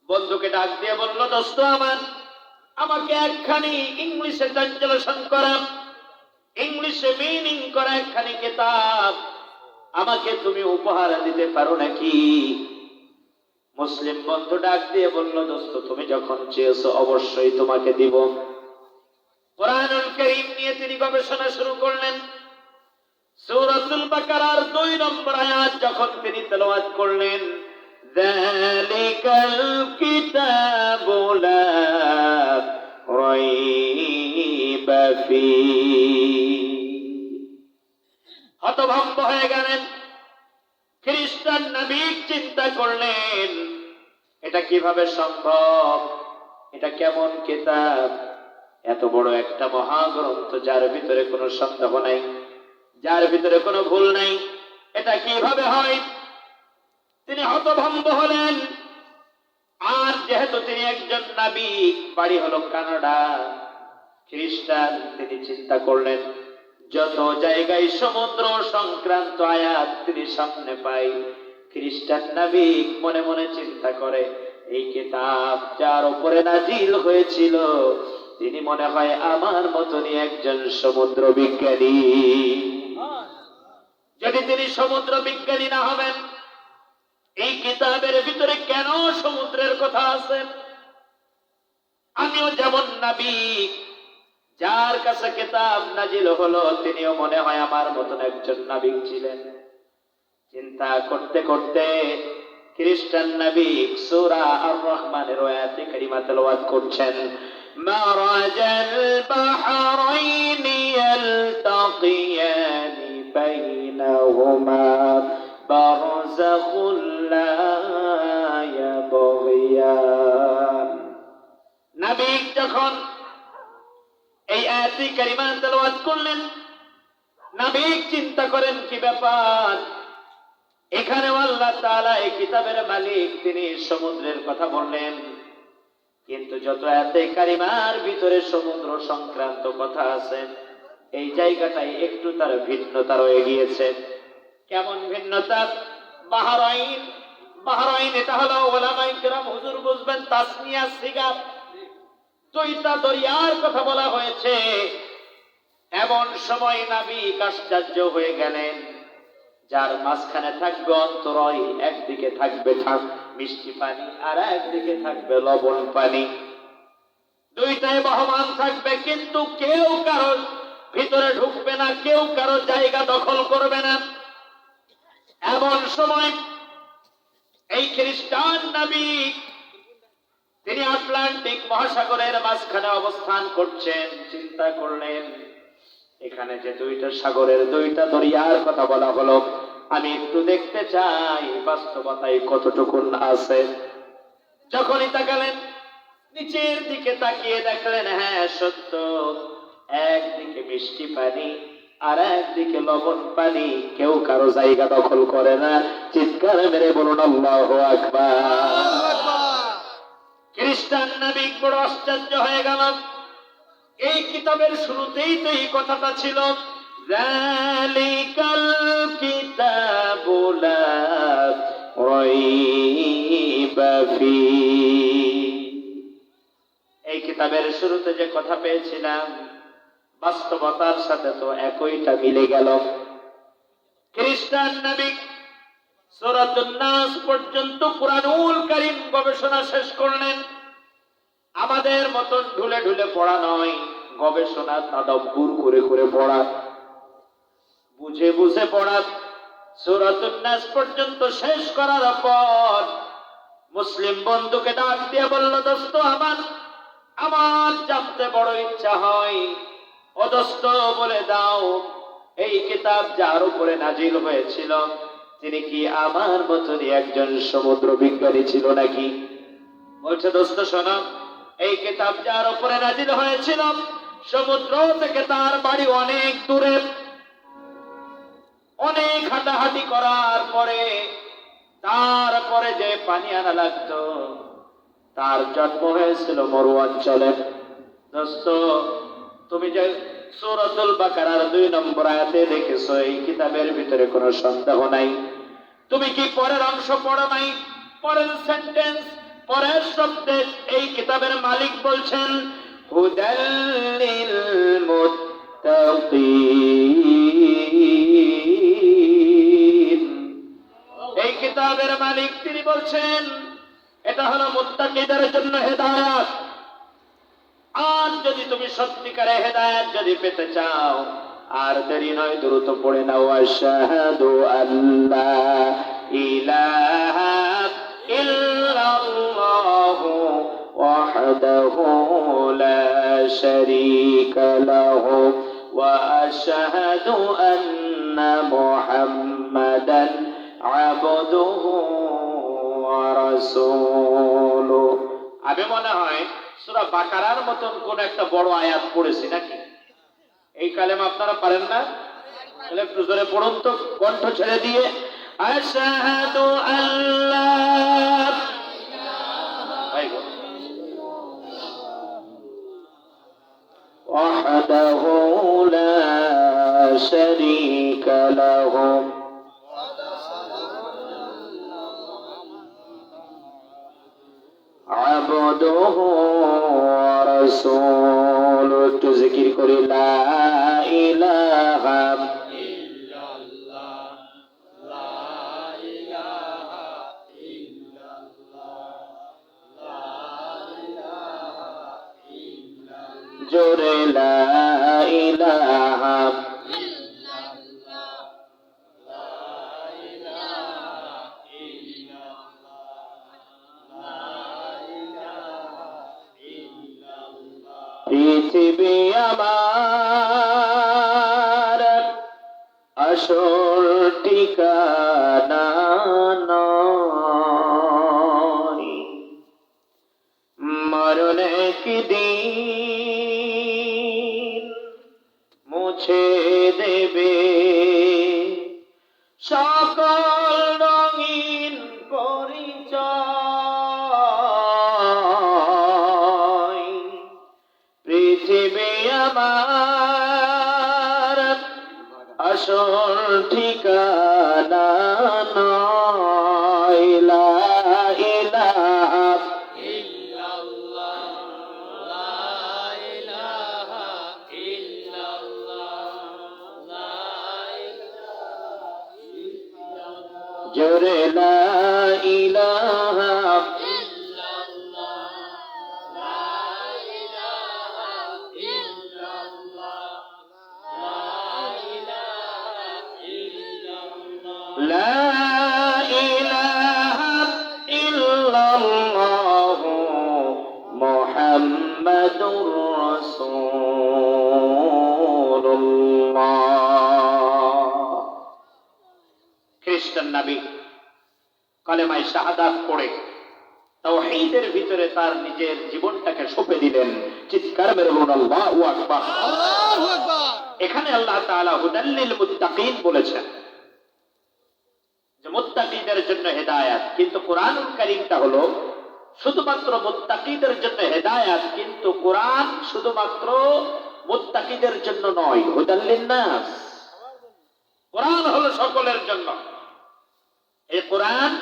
বন্ধুকে ডাক দিয়ে বলল, দোস্ত আমার, আমাকে একখানি ইংলিশে ট্রান্সলেশন করা, ইংলিশে মিনিং করা একখানি কিতাব আমাকে তুমি উপহার দিতে পারো নাকি? মুসলিম বন্ধু ডাক দিয়ে বলল, দোস্ত তুমি যখন চেয়েছো অবশ্যই তোমাকে দিব। কুরআনুল কারীম নিয়ে তিনি গবেষণা শুরু করলেন। সূরাতুল বাকারার 2 নম্বর আয়াত যখন তিনি তেলাওয়াত করলেন, যালিকাল কিতাবু লা রাইবা ফীহি, হতভম্ব হয়ে গেলেন। খ্রিস্টান নবী চিন্তা করলেন, এটা কিভাবে সম্ভব? এটা কেমন কিতাব? এত বড় একটা মহাগ্রন্থ যার ভিতরে কোনো সন্দেহ নাই, যার ভিতরে কোনো ভুল নাই, এটা কিভাবে হয়? তিনি হতভম্ব হলেন। আর যেহেতু তিনি একজন নাবিক, বাড়ি হলো কানাডা, খ্রিস্টান, তিনি চিন্তা করলেন যত জায়গায় সমুদ্র সংক্রান্ত আয়াত তিনি সামনে পাই, খ্রিস্টান নাবিক মনে মনে চিন্তা করে, এই কিতাব যার উপরে নাজিল হয়েছিল তিনি মনে হয় আমার মতনই একজন সমুদ্র বিজ্ঞানী। যদি তিনি সমুদ্র বিজ্ঞানী না হবেন, এই কিতাবের ভিতরে কেন সমুদ্রের কথা আছে? আমিও যেমন নাবিক, যার কাছে কিতাব নাজিল হলো তিনিও মনে হয় আমার মতন একজন নাবিক ছিলেন। চিন্তা করতে করতে খ্রিস্টান নাবিক সূরা আর রহমানের আয়াতে কারিমা তেলাওয়াত করছেন, মারাজাল বাহরাইনি ইয়ালতাকিয়ানি বাইনাহুমা বারযাখুল লা ইয়াবগিয়ান। নাবিক যখন এই আয়াতে কারিমা তেলাওয়াত করলেন, নাবিক চিন্তা করেন কি ব্যাপার, এখানে আল্লাহ তাআলা এই কিতাবের মালিক তিনি সমুদ্রের কথা বললেন, কিন্তু যত আয়াতে কারিমার ভিতরে সমুদ্র সংক্রান্ত কথা আছে এই জায়গাটায় একটু তার ভিন্নতা রয়ে গিয়েছে। কেমন ভিন্নতা? বাহরাইন, বাহরাইন এটা হলো ওলামায়ে কেরাম হুজুর বুঝবেন তাসনিয়া সিগা, দুইটা দরিয়ার কথা বলা হয়েছে। এমন সময় নাবিক আশ্চর্য হয়ে গেলেন, যার মাঝখানে থাকবে অন্তরয়, একদিকে থাকবে মিষ্টি পানি আর একদিকে থাকবে লবণ পানি, দুইটাই বহমান থাকবে, কিন্তু কেউ কারো ভিতরে ঢুকবে না, কেউ কারো জায়গা দখল করবে না। এমন সময় এই খ্রিস্টান নাবিক তিনি আটলান্টিক মহাসাগরের মাঝখানে অবস্থান করছেন। চিন্তা করলেন, এখানে যে দুইটা সাগরের দুইটা দরিয়ার কথা বলা হলো, আমি একটু দেখতে চাই বাস্তবতায় কতটুকুন আছে। যখনই তাকালেন, নিচের দিকে তাকিয়ে দেখলেন, হ্যাঁ সত্য, একদিকে মিষ্টি পানি আর একদিকে লবণ পানি, কেউ কারো জায়গা দখল করে না। চিৎকার মেরে বলুন আল্লাহু আকবার। খ্রিস্টান নাবিক বড় আশ্চর্য হয়ে গেল। এই কিতাবের শুরুতেই তো এই কথাটা ছিল, যালিকাল কিতাবু লা রাইবা ফীহি। এই কিতাবের শুরুতে যে কথা পেয়েছিলাম বাস্তবতার সাথে তো একইটা মিলে গেল। খ্রিস্টান নাবিক সূরাতুন নাস পর্যন্ত কুরআনুল কারীম গবেষণা শেষ করলেন। আমাদের মতন ঢুলে ঢুলে পড়া নয়, গবেষণা তাদাব্বুর করে করে পড়া, বুঝে বুঝে পড়া। সূরাতুন নাস পর্যন্ত শেষ করার পর মুসলিম বন্ধুকে ডাক দিয়ে বলল, দোস্ত আমার জানতে বড় ইচ্ছা হয়, ও দোস্ত বলে দাও, এই কিতাব যার উপরে নাজিল হয়েছিল তিনি কি আমার মতনই একজন সমুদ্র বিজ্ঞানী ছিল নাকি? বলছে, দোস্ত শোনো, এই কিতাব যার উপরে নাজিল হয়েছিল সমুদ্র থেকে তার বাড়ি অনেক দূরে, অনেক হাঁটাহাঁটি করার পরে তারপরে যে পানি আনা লাগতো, তার জন্ম হয়েছিল মরু অঞ্চলে। দোস্ত তুমি যে সূরাতুল বাকারার 2 নম্বর আয়াতে দেখেছো, এই কিতাবের ভিতরে কোনো সন্দেহ নাই। তুমি কি পরের অংশ পড়ো নাই? পরের সেন্টেন্স, পরের শব্দে এই কিতাবের মালিক বলছেন, হুদাল লিল মুত্তাকিন। এই কিতাবের মালিক তিনি বলছেন এটা হলো মুত্তাকিদের জন্য হেদায়েত। আর যদি তুমি সত্যিকারে হেদায়েত যদি পেতে চাও, আর দেরি নয়, দ্রুত পড়ে নাও, আশহাদু আল্লা ইলাহা ইল্লাল্লাহু ওয়াহদাহু লা শারীকা লাহু ওয়া আশহাদু আন্না মুহাম্মাদান আবদুহু ওয়া রাসূলুহু। আমি মনে হয় সূরা বাকারার মতন কোন একটা বড় আয়াত পড়েছি নাকি? এই কালেমা আপনারা পারেন না? তাহলে একটু জোরে পড়ুন তো, কণ্ঠ ছেড়ে দিয়ে, আশহাদু আল্লাহ ওয়াহদাহু লা شريك له عبده ورسوله একটু জিকির করি লা ইলাহা জোরে লা ইলাহা পৃথিবী আমার আসল ঠিকানা নয়, মরণ একদিন মুছে দেবে সকল রঙিন পরিচয়। পৃথিবী আমার আসল ঠিকানা নয়, লা ইলাহা জোরে লা ইলাহা লা ইলাহা ইল্লাল্লাহু মুহাম্মাদুর রাসূলুল্লাহ। খ্রিস্টান নবী কালেমায়ে শাহাদাত পড়ে তাওহীদের ভিতরে তার নিজের জীবনটাকে সঁপে দিলেন। চিৎকার মেরে বলুন আল্লাহু আকবার। আল্লাহু আকবার। এখানে আল্লাহ তাআলা হুদাল লিল মুত্তাকিন বলেছেন যে মুত্তাকিদের জন্য হেদায়েত, কিন্তু কোরআনুল কারীমটা হলো শুধুমাত্র মুত্তাকিদের জন্য হেদায়েত, কিন্তু কোরআন শুধুমাত্র মুত্তাকিদের জন্য নয়, হুদাল লিন-নাস। কোরআন হলো সকলের জন্য। এই কোরআন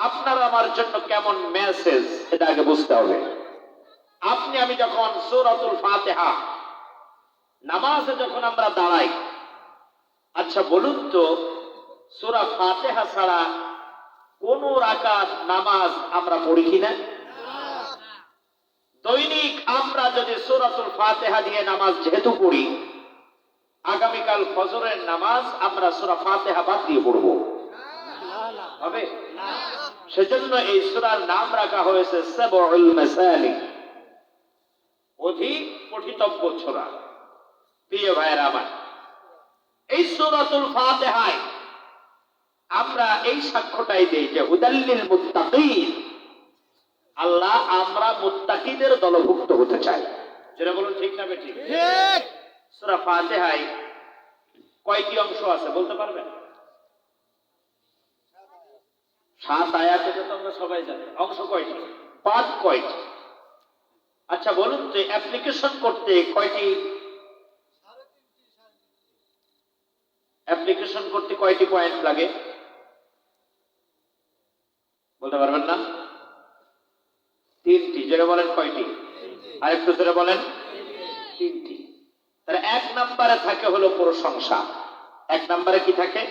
আপনার আমার জন্য কেমন মেসেজ এটা আগে বুঝতে হবে। আপনি আমি যখন সূরাতুল ফাতিহা নামাজে যখন আমরা দাঁড়াই, আচ্ছা বলুন তো সূরা ফাতিহা ছাড়া কোন রাকাত নামাজ আমরা পড়ি কিনা? দৈনিক আমরা যদি সূরাতুল ফাতিহা দিয়ে নামাজ যেহেতু পড়ি, আগামীকাল ফজরের নামাজ আমরা সূরা ফাতিহা বাদ দিয়ে পড়ব হবে? সেজন্য এই সূরার নাম রাখা হয়েছে সাবউল মাসানি, অধিক পঠিতব্য সূরা। প্রিয় ভাইয়েরা আমার, এই সূরাতুল ফাতিহায় আমরা এই সাক্ষ্যটাই দেই যে হুদাল লিল মুত্তাকিন, আল্লাহ আমরা মুত্তাকিদের দলভুক্ত হতে চাই। যেটা বলুন ঠিক না বেঠিক? ঠিক। সূরা ফাতিহায় কয়টি অংশ আছে বলতে পারবেন? 7 আয়াত, এটা তো আমরা সবাই জানি। অংশ কয়টি? পাঠ কয়টি? আচ্ছা বলুন তো অ্যাপ্লিকেশন করতে কয়টি, অ্যাপ্লিকেশন করতে কয়টি পয়েন্ট লাগে বলতে পারবেন না? 3টি। যেটা বলেন কয়টি? আরেকটু জোরে বলেন। 3টি। তাহলে 1 নম্বরে থাকে হলো প্রশংসা। 1 নম্বরে কি থাকে?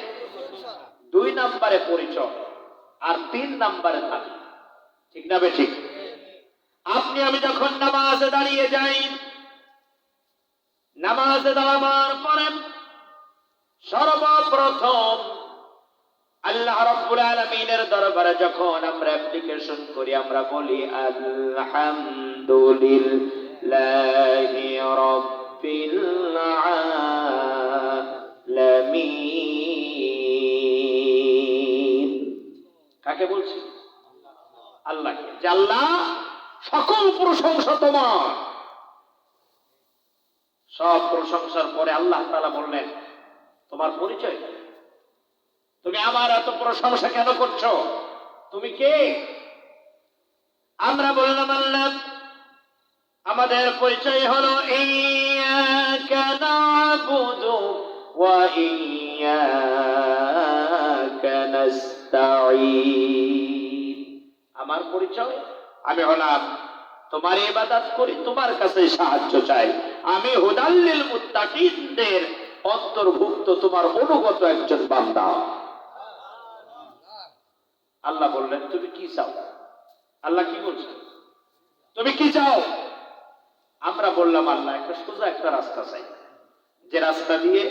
2 নম্বরে পরিচয়, আর 3 নম্বরে থাকে, ঠিক না বেঠিক? আপনি আমি যখন নামাজে দাঁড়িয়ে যাই, নামাজে দাঁড়াবার পরে সর্বপ্রথম আল্লাহ রাব্বুল আলামিনের দরবারে যখন আমরা অ্যাপ্লিকেশন করি, আমরা বলি আলহামদুলিল্লাহি রাব্বিল আলামিন। কাকে বলছি? আল্লাহকে। যে আল্লাহ সকল প্রশংসা তোমার। সব প্রশংসার পরে আল্লাহ তাআলা বললেন তোমার পরিচয়, তুমি আমার এত প্রশংসা কেন করছো, তুমি কে? আমরা বললাম আল্লাহ আমাদের পরিচয় হলো ইয়্যাকা না'বুদু ওয়া ইয়্যাকা নাস্তাঈন। আমার পরিচয়, আমি হলাম তোমার ইবাদত করি, তোমার কাছে সাহায্য চাই। আমি হুদাল লিল মুত্তাকিনদের অন্তর্ভুক্ত, তোমার অনুগত একজন বান্দা। আল্লাহ বললেন তুমি কি চাও? আল্লাহ কি বলছেন? তুমি কি চাও? আমরা বললাম আল্লাহ একটা সোজা একটা রাস্তা চাই, যে রাস্তা দিয়ে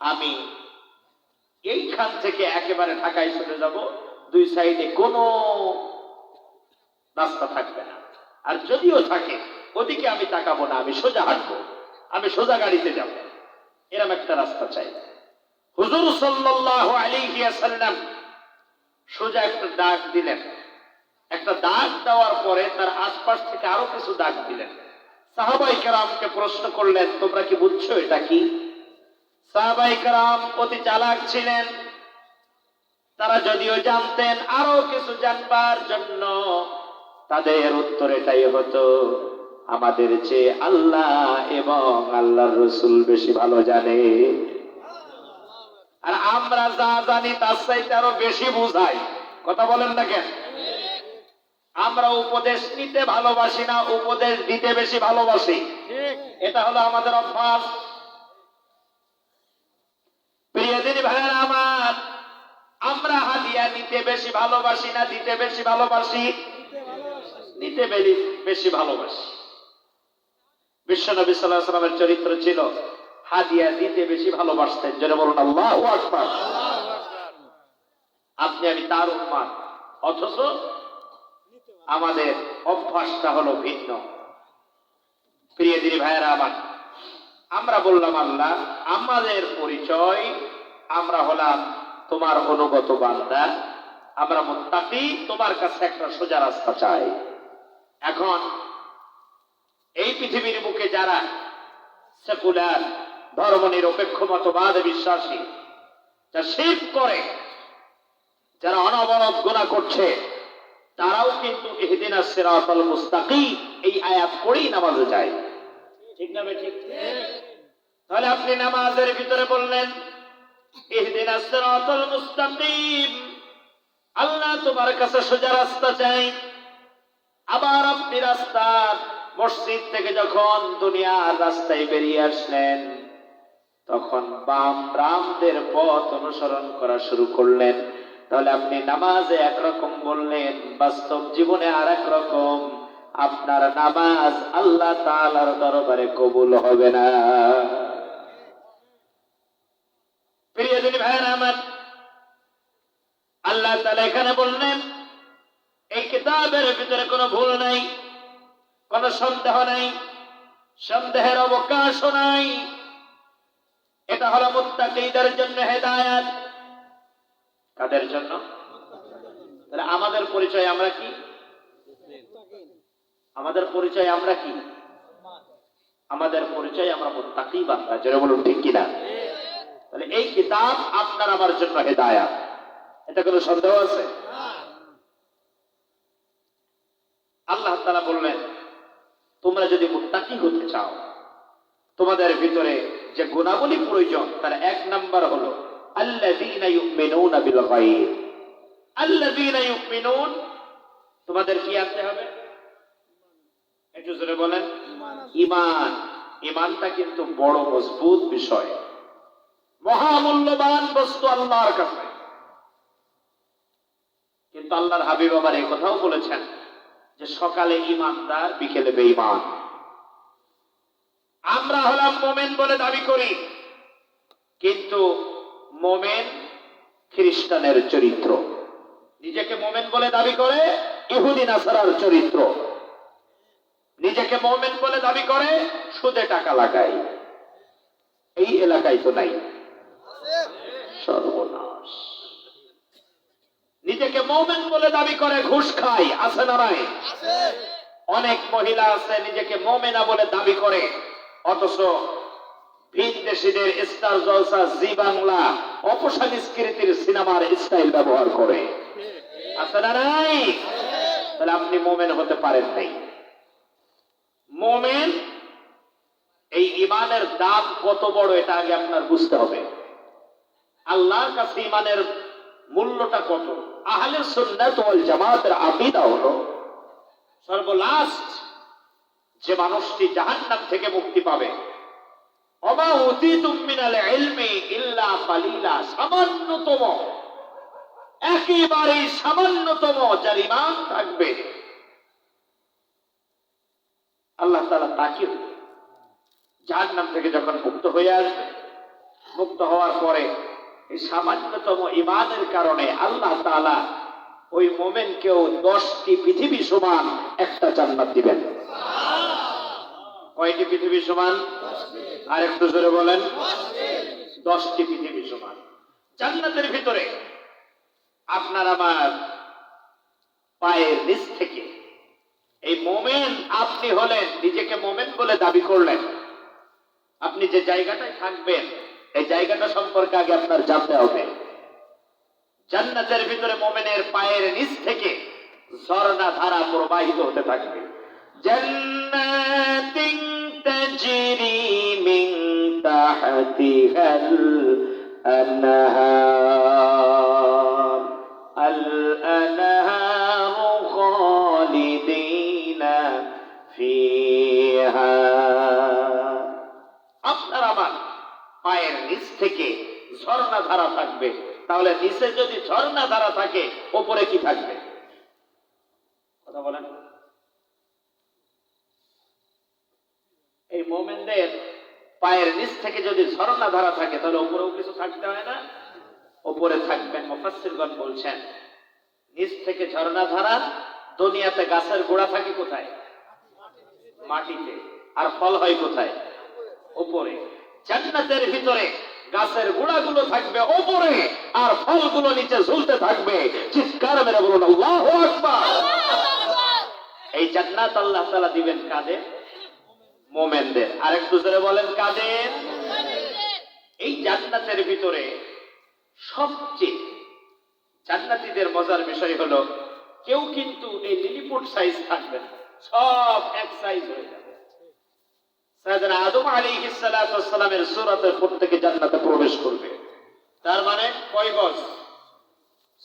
আমি এইখান থেকে একেবারে ঢাকায় চলে যাব, দুই সাইডে কোনো রাস্তা থাকবে না, আর যদিও থাকে ওদিকে আমি তাকাবো না, আমি সোজা হাঁটবো, আমি সোজা গাড়িতে যাব, এরকম একটা রাস্তা চাই। হুজুর সাল্লাল্লাহু আলাইহি ওয়াসাল্লাম সোজা একটা ডাক দিলেন। একটা দাগ দেওয়ার পরে তার আশপাশ থেকে আরো কিছু দাগ দিলেন। সাহাবায়ে কেরামকে প্রশ্ন করলেন তোমরা কি বুঝছো এটা কি? সাহাবায়ে কেরাম অতি চালাক ছিলেন, তারা যদিও জানতেন আরো কিছু জানবার জন্য তাদের উত্তর এটাই হতো, আমাদের চেয়ে আল্লাহ এবং আল্লাহর রাসূল বেশি ভালো জানে, আর আমরা যা জানি তার চাইতে আরো বেশি বুঝাই। কথা বলেন না কেন? আমরা উপদেশ নিতে ভালোবাসি না, উপদেশ দিতে বেশি ভালোবাসি। এটা হলো আমাদের অভ্যাস। প্রিয় দিনী ভাইয়েরা আমার, আমরা হাদিয়া নিতে বেশি ভালোবাসি না দিতে বেশি ভালোবাসি? নিতে বেশি ভালোবাসি। বিশ্বনবী সাল্লাল্লাহু আলাইহি ওয়াসাল্লামের চরিত্র ছিল হাদিয়া দিতে বেশি ভালোবাসতেন। যারা বলুন আল্লাহু আকবার। আপনি আমি তার উম্মত, অথচ আমাদের অভ্যাসটা হলো ভিন্ন। প্রিয় দিনী ভাইয়েরা আমার, আমরা বললাম আল্লাহ আমাদের পরিচয়, আমরা হলাম তোমার অনুগত বান্দা, আমরা মুত্তাকি, তোমার কাছে একটা সোজা রাস্তা চাই। এখন এই পৃথিবীর বুকে যারা সেকুলার ধর্ম নিরপেক্ষ মতবাদে বিশ্বাসী, যারা শিরক করে, যারা অনবরত গুনাহ করছে, তারাও কিন্তু ইহদিনাস সিরাতাল মুস্তাকিম এই আয়াত পড়েই নামাজে যায়। ঠিক না ঠিক? তাহলে আপনি নামাজের ভিতরে বললেন ইহদিনাস সিরাতাল মুস্তাকিম, আল্লাহ তোমার কাছে সোজা রাস্তা চাই। আবার আপনি রাস্তা মসজিদ থেকে যখন দুনিয়ার রাস্তায় বেরিয়ে আসলেন, তখন বাম রামদের পথ অনুসরণ করা শুরু করলেন। তাহলে আপনি নামাজে একরকম বললেন, বাস্তব জীবনে আর এক রকম। আপনার নামাজ আল্লাহ তাআলার দরবারে কবুল হবে না। প্রিয় দিনী ভাইয়েরা আমার, আল্লাহ তাআলা এখানে বললেন এই কিতাবের ভিতরে কোনো ভুল নাই, কোনো সন্দেহ নাই, সন্দেহের অবকাশও নাই। এটা হলো মুত্তাকিদের জন্য হেদায়েত। কাদের জন্য? তাহলে আমাদের পরিচয় আমরা কি? আমাদের পরিচয় আমরা কি? আমাদের পরিচয় আমরা মুত্তাকি বান্দা। যারা বলুন ঠিক কিনা? তাহলে এই কিতাব আপনার আমার জন্য হেদায়েত, এটা কোনো সন্দেহ আছে? আল্লাহ তাআলা বললেন তোমরা যদি মুত্তাকি হতে চাও, তোমাদের ভিতরে যে গুণাবলী প্রয়োজন তার এক নাম্বার হলো আল্লাযীনা ইউমিনুনা বিল গায়ব। আল্লাযীনা ইউমিনুন, তোমাদের কি আনতে হবে? একটু জোরে বলেন। ঈমান। ঈমানটা কিন্তু বড় মজবুত বিষয়, মহামূল্যবান বস্তু আল্লাহর কাছে। কিন্তু আল্লাহর হাবিব আবার এই কথাও বলেছেন যে সকালে ঈমানদার, বিকেলে বেঈমান। আমরা হলাম মুমিন বলে দাবি করি, কিন্তু মুমিন খ্রিস্টানের চরিত্র, নিজেকে মুমিন বলে দাবি করে ইহুদি নাসারার চরিত্র, নিজেকে মুমিন বলে দাবি করে সুদে টাকা লাগায়। এই এলাকায় তো নাই? সর্বনাশ। নিজেকে মুমিন বলে দাবি করে ঘুষ খায়, আছে না নাই? অনেক মহিলা আছে নিজেকে মুমিনা বলে দাবি করে, অথচ ভিনদেশীদের স্টার জলসা, জি বাংলা, অপসংস্কৃতির সিনেমার স্টাইল ব্যবহার করে, আছে না নাই? তাহলে আপনি মুমিন হতে পারেন নাই। মুমিন, এই ঈমানের দাম কত বড় এটা আগে আপনার বুঝতে হবে। আল্লাহর কাছে ইমানের মূল্যটা কত? আহলে সুন্নাত ওয়াল জামাতের আকীদা হলো সর্বলাস্ট যে মানুষটি জাহান্নাম থেকে মুক্তি পাবে, ওমা উতিতুম মিনাল ইলমি ইল্লা কালিলা, সামান্যতম, একেবারেই সামান্যতম যার ঈমান থাকবে আল্লাহ তাআলা তাকে জাহান্নাম থেকে যখন মুক্ত হয়ে আসবে, মুক্ত হওয়ার পরে এই সামান্যতম ঈমানের কারণে আল্লাহ তাআলা ওই মুমিনকেও 10টি পৃথিবী সমান একটা জান্নাত দিবেন। কয়টি পৃথিবী সমান? আর একটু জোরে বলেন। 10টি পৃথিবী সমান জান্নাতের ভিতরে। আপনার আমার পায়ের নিচ থেকে, এই মুমিন আপনি হলেন, নিজেকে মুমিন বলে দাবি করলেন, আপনি যে জায়গাটায় থাকবেন এই জায়গাটা সম্পর্কে আগে আপনার জানতে হবে। জান্নাতের ভিতরে মুমিনের পায়ের নিচ থেকে ঝর্ণা ধারা প্রবাহিত হতে থাকবে। জান্নাতিন তাজরি মিন তাহতিহাল আনহার, আল আনহারু খালিদিনা ফিহা। আপনার আমার পায়ের নিচ থেকে ঝর্ণা ধারা থাকবে। তাহলে নিচে যদি ঝর্ণা ধারা থাকে, উপরে কি থাকবে? কথা বলেন। এই মুমিনদের পায়ের নিচ থেকে যদি ঝর্ণা ধারা থাকে, তাহলে উপরেও কিছু থাকতে হয় না? উপরে থাকবেন। মুফাসসিরগণ বলছেন, নিচ থেকে ঝর্ণা ধারা। দুনিয়াতে গাছের গোড়া থাকে কোথায়? মাটিতে। আর ফল হয় কোথায়? উপরে। জান্নাতের ভিতরে গাছের গোড়াগুলো থাকবে উপরে, আর ফলগুলো নিচে ঝুলতে থাকবে। চিৎকার মেরে বলুন আল্লাহু আকবার। এই জান্নাত আল্লাহ তাআলা দিবেন কাদের? মুমিনদের। আরেকটু জোরে বলেন কাদের? এই জান্নাতের ভিতরে সবচেয়ে জান্নাতীদের মজার বিষয় হলো, কেউ কিন্তু এই লিলিপুট সাইজ থাকবে না, সব এক সাইজ হয়ে যাবে। সাইয়েদনা আদম আলাইহিস সালাতু ওয়াস সালামের সূরাতের প্রত্যেকে জান্নাতে প্রবেশ করবে। তার মানে কয় গজ?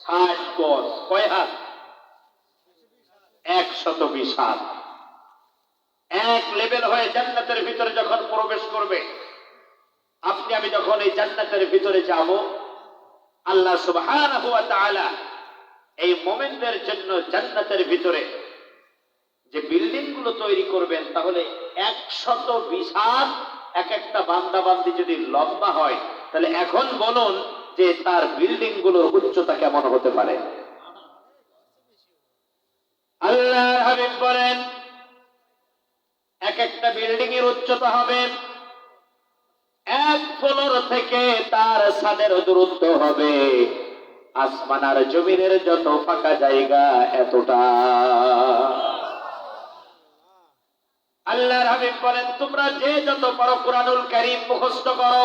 60 গজ। কয় হাত? 120 হাত। এক লেভেল হয়ে জান্নাতের ভিতরে যখন প্রবেশ করবে, আপনি আমি যখন এই জান্নাতের ভিতরে যাব, আল্লাহ সুবহানাহু ওয়া তাআলা এই মুমিনদের জন্য জান্নাতের ভিতরে যে বিল্ডিং গুলো তৈরি করবেন, তাহলে 120 হাত এক একটা বান্দা বান্দি যদি লম্বা হয়, তাহলে এখন বলুন যে তার বিল্ডিং গুলোর উচ্চতা কেমন হতে পারে? আল্লাহর হাবিব বলেন, এক একটা বিল্ডিং এর উচ্চতা হবে, এক ফ্লোর থেকে তার ছাদের দূরত্ব হবে আসমান আর জমিনের যত ফাঁকা জায়গা এতটা। আল্লাহর হাবিব বলেন, তোমরা যে যত পারো কুরআনুল কারীম মুখস্থ করো,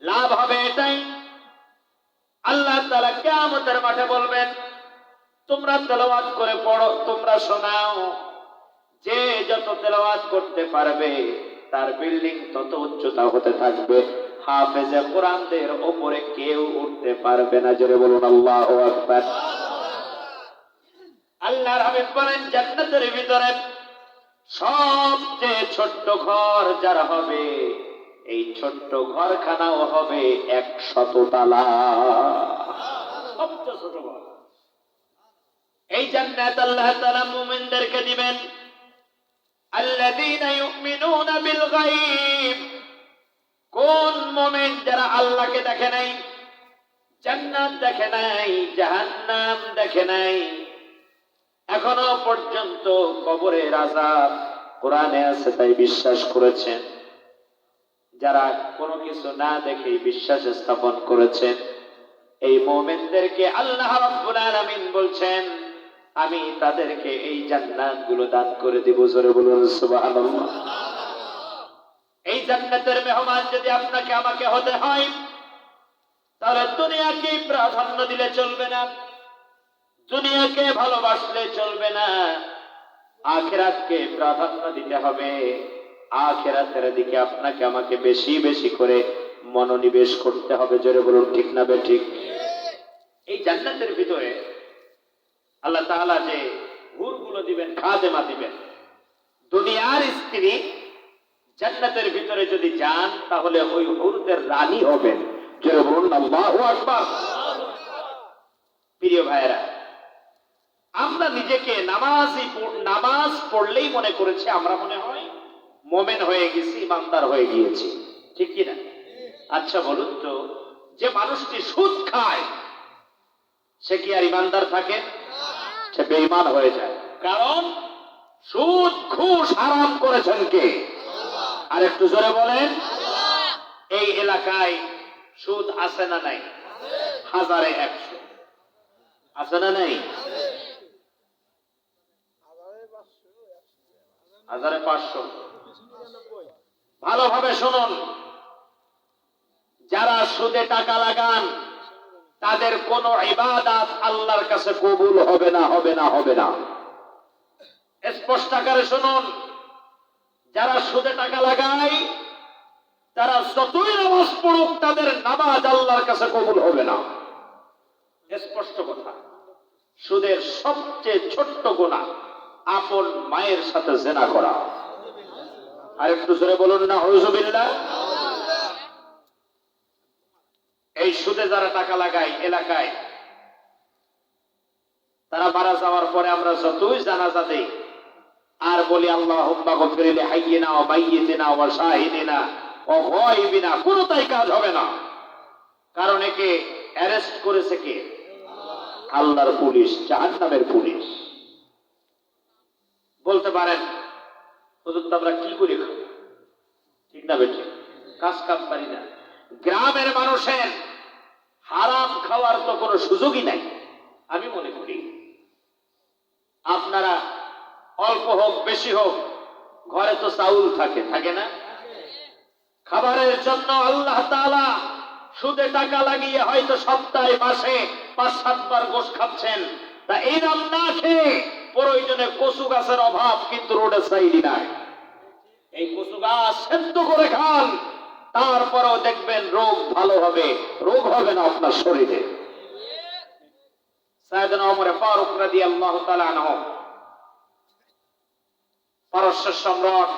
লাভ হবে এটাই, আল্লাহ তাআলা কিয়ামতের মাঠে বলবেন, তোমরা তেলাওয়াত করে পড়ো, তোমরা শোনাও। যে যত তেলাওয়াত করতে পারবে তার বিল্ডিং তত উচ্চতা হতে থাকবে। হাফেজে কোরআনদের উপরে কেউ উঠতে পারবে না। জোরে বলুন আল্লাহু আকবার। আল্লাহর হাবিব বলেন, জান্নাতের ভিতরে সবচেয়ে ছোট্ট ঘর যার হবে, এই ছোট্ট ঘরখানাও হবে 100 তালা। সবচেয়ে ছোট ঘর। এই জান্নাত আল্লাহ তাআলা মুমিনদেরকে দিবেন। আল্লাযীনা ইউমিনুনা বিল গায়ব। কোন মুমিন? যারা আল্লাহকে দেখে নাই, জান্নাত দেখে নাই, জাহান্নাম দেখে নাই, এখনো পর্যন্ত কবরের আযাব কোরআনে আছে তাই বিশ্বাস করেছেন, যারা কোনো কিছু না দেখেই বিশ্বাস স্থাপন করেছেন, এই মুমিনদেরকে আল্লাহ রাব্বুল আলামিন বলছেন, আমি তাদেরকে এই জান্নাতগুলো দান করে দিব। জোরে বলুন সুবহানাল্লাহ। এই জান্নাতের মেহমান যদি আপনাকে আমাকে হতে হয়, তাহলে দুনিয়াকে প্রাধান্য দিলে চলবে না, দুনিয়াকে ভালোবাসলে চলবে না, আখিরাতকে প্রাধান্য দিতে হবে। আখিরাতের দিকে আপনাকে আমাকে বেশি বেশি করে মনোনিবেশ করতে হবে। জোরে বলুন ঠিক না বেঠিক? এই জান্নাতের ভিতরে আল্লাহ তাআলা যে হুরগুলো দিবেন, খাদেমা দিবেন, দুনিয়ার স্ত্রী জান্নাতের ভিতরে যদি যান তাহলে ওই হুরদের রানী হবেন। জোরে বলুন আল্লাহু আকবার। প্রিয় ভাইরা, আমরা নিজেকে নামাজ পড়লেই মনে করেছি আমরা মনে হয় মোমেন হয়ে গেছি, ইমানদার হয়ে গিয়েছি, ঠিক কিনা? আচ্ছা বলুন তো, যে মানুষটি সুদ খায় সে কি আর ইমানদার থাকে? সে বেঈমান হয়ে যায়। কারণ সুদ ঘুষ হারাম করেছেন কে? আর একটু জোরে বলেন। এই এলাকায় সুদ আছে না নাই? হাজারে 100 আছে না নাই? হাজারে 500। ভালোভাবে শুনুন, যারা সুদে টাকা লাগান তাদের কোন ইবাদত আল্লাহর কাছে কবুল হবে না, হবে না, হবে না। স্পষ্ট আকারে শুনুন, যারা সুদে টাকা লাগায় তারা যতই নামাজ পড়ুক তাদের নামাজ আল্লাহর কাছে কবুল হবে না। স্পষ্ট কথা। সুদের সবচেয়ে ছোট্ট গুনাহ আপন মায়ের সাথে জিনা করা। আর একটু জোরে বলুন না আউযুবিল্লাহ। এই সুদে যারা টাকা লাগায় এলাকায়, তারা মারা যাওয়ার পরে আমরা যতই জানাজা দেই আর বলি আল্লাহুম্মা গফির লি হাইয়িনা ওয়া মাইয়িতিনা ওয়া শাহিদিনা ওয়া গায়বিনা, কোনটাই কাজ হবে না। কারণ একে অ্যারেস্ট করেছে কে? আল্লাহর পুলিশ, জাহান্নামের পুলিশ। বলতে পারেন হুজুর তো আমরা কি করে খাবো, ঠিক না বেঠিক? কাজ কাম পারি না। গ্রামের মানুষের হারাম খাওয়ার তো কোনো সুযোগই নাই। আমি মনে করি আপনারা অল্প হোক বেশি হোক ঘরে তো চাউল থাকে, থাকে না? খাবারের জন্য আল্লাহ তাআলা সুদে টাকা লাগিয়ে হয়তো সপ্তাহে মাসে 5-7 বার গোশ খাচ্ছেন। তা এই রাম না খেয়ে প্রয়োজনে কচু গাছের অভাব কিন্তু রোডের সাইডে নাই। এই কচু গাছ সেদ্ধ করে খান, তারপরেও দেখবেন রোগ ভালো হবে, রোগ হবে না আপনার শরীরে। সাইয়েদনা ওমর ফারুক রাদিয়াল্লাহু তাআলা আনহু, পারস্যের সম্রাট,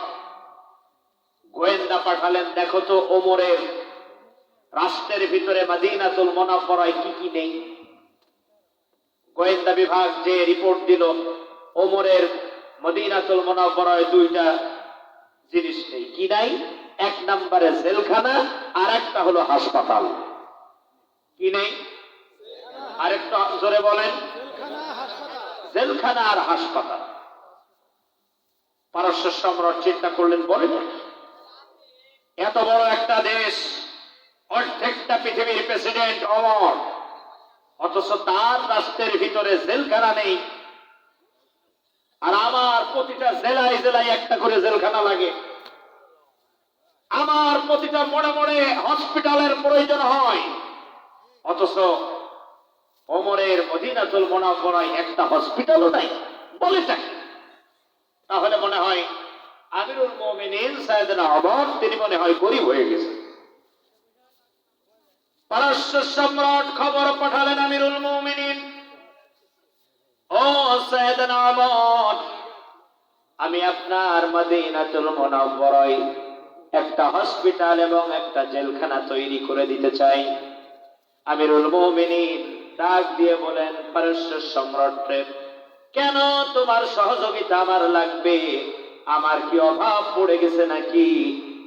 গোয়েন্দা পাঠালেন, দেখো তো ওমরের রাষ্ট্রের ভিতরে মদিনাতুল মুনাওয়ারায় কি কি নেই। গোয়েন্দা বিভাগ যে রিপোর্ট দিল, ওমরের মদিনাতুল মুনাওয়ারায় 2টা জিনিস নেই। কি নাই? 1 নম্বরে জেলখানা, আর একটা হলো হাসপাতাল। কি নেই? আরেকটা জোরে বলেন। জেলখানা আর হাসপাতাল। পারস্য সম্রাট চিন্তা করলেন, বলেন এত বড় একটা দেশ, অর্ধেকটা পৃথিবীর প্রেসিডেন্ট ওমর, অথচ তার রাষ্ট্রের ভিতরে জেলখানা নেই, আর আমার প্রতিটা জেলায় জেলায় একটা করে জেলখানা লাগে, আমার প্রতিটা মোড়ে মোড়ে হসপিটালের প্রয়োজন হয়, অথচ ওমরের মদিনাতুল মুনাওয়ারায় একটা হসপিটালও নাই, বলেটা কি? তাহলে মনে হয় আমিরুল মুমিনিন সাইয়েদনা ওমর তিনি মনে হয় গরিব হয়ে গেছেন। পারস্য সম্রাট খবর পাঠালেন, আমিরুল মুমিনিন, ও সাইয়েদনা ওমর, আমি আপনার মদিনাতুল মুনাওয়ারায় একটা হসপিটাল এবং একটা জেলখানা তৈরি করে দিতে চাই। আমিরুল মুমিনিন ডাক দিয়ে বলেন, পারস্য সম্রাটে, কেন তোমার সহযোগিতা আমার লাগবে? আমার কি অভাব পড়ে গেছে নাকি?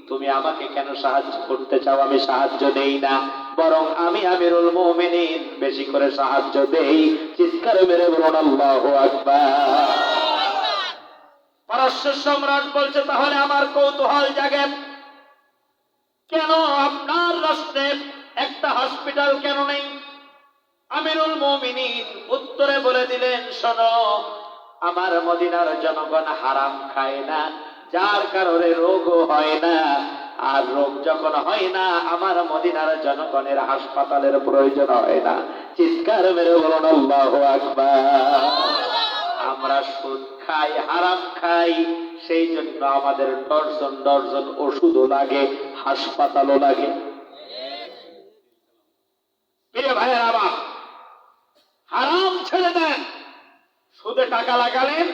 তুমি আমাকে কেন সাহায্য করতে চাও? আমি সাহায্য দেই না, বরং আমি আমিরুল মুমিনিন বেশি করে সাহায্য দেই। চিৎকার মেরে বলুন আল্লাহু আকবার। পারস্য সম্রাট বলছে, তাহলে আমার কৌতূহল জাগে, কেন আপনার রাষ্ট্রে একটা হসপিটাল কেন নেই? আমিরুল মুমিনিন উত্তরে বলে দিলেন, শোনো, আমার মদিনার জনগণ হারাম খায় না, যার কারণে রোগও হয় না, আর রোগ যখন হয় না আমার মদিনার জনগণের হাসপাতালের প্রয়োজন হয় না। চিৎকার মেরে বলুন আল্লাহু আকবার। আমরা সুদ খাই, হারাম খাই, সেই জন্য আমাদের ডর্জন ডর্জন ওষুধও লাগে, হাসপাতালও লাগে। টাকা লাগালেন,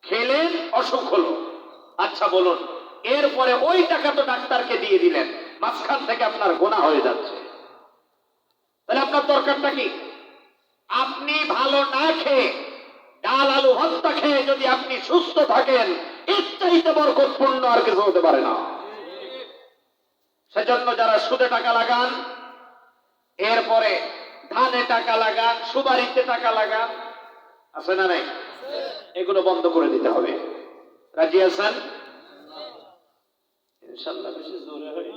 খেলেন, অসুখ হলো। আচ্ছা বলুন, এরপরে ওই টাকা তো ডাক্তারকে দিয়ে দিলেন, মাঝখান থেকে আপনার গোনা হয়ে যাচ্ছে, তাহলে আপনার দরকারটা কি? আপনি ভালো না খেয়ে, ডাল আলু ভর্তা খেয়ে যদি আপনি সুস্থ থাকেন, এর চাইতে বরকতপূর্ণ আর কিছু হতে পারে না। সেজন্য যারা সুদে টাকা লাগান, এরপরে ধানে টাকা লাগান, সুপারিতে টাকা লাগান, আছে না নাই? এগুলো বন্ধ করে দিতে হবে। রাজি আছেন? ইনশাআল্লাহ বেশি জোরে হয়।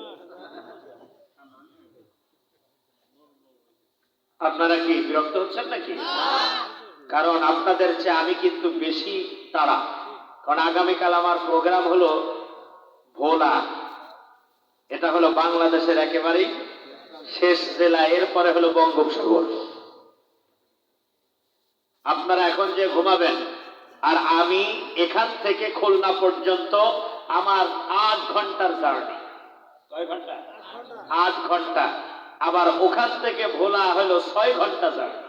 আপনারা কি বিরক্ত হচ্ছেন নাকি? কারণ আপনাদের চেয়ে আমি কিন্তু বেশি তাড়া। কারণ আগামীকাল আমার প্রোগ্রাম হলো ভোলা, এটা হলো বাংলাদেশের একেবারেই শেষ জেলা, এরপরে হলো বঙ্গোপসাগর। আপনারা এখন যে ঘুমাবেন, আর আমি এখান থেকে খুলনা পর্যন্ত আমার 8 ঘন্টার জার্নি। কয় ঘন্টা? 8 ঘন্টা। আবার ওখান থেকে ভোলা হলো 6 ঘন্টা জার্নি।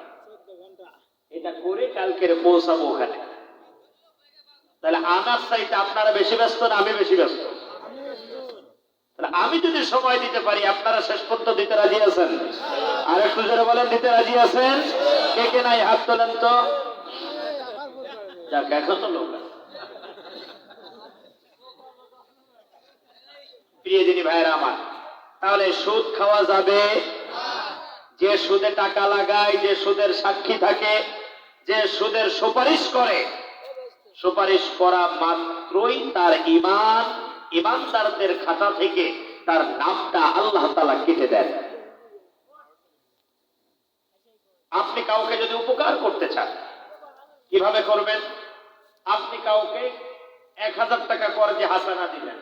এটা করে কালকে পৌঁছাবো ওখানে। তাহলে আমার চাইতে আপনারা বেশি ব্যস্ত না আমি বেশি ব্যস্ত? তাহলে আমি যদি সময় দিতে পারি, আপনারা শেষ পর্যন্ত দিতে রাজি আছেন? আর একটু জোরে বলেন, দিতে রাজি আছেন? কে কে নাই হাত তোলেন তো। যাক, এখন তো লোক আছে। প্রিয় দিনী ভাইয়েরা আমার, তাহলে সুদ খাওয়া যাবে? যে সুদে টাকা লাগায়, যে সুদের সাক্ষী থাকে, যে সুদের সুপারিশ করে, সুপারিশ করা মাত্রই তার ইমানদারদের খাতা থেকে তার নামটা আল্লাহ তাআলা কেটে দেন। আপনি কাউকে যদি উপকার করতে চান, কিভাবে করবেন? আপনি কাউকে 1000 টাকা কর্জে হাসানা দিলেন,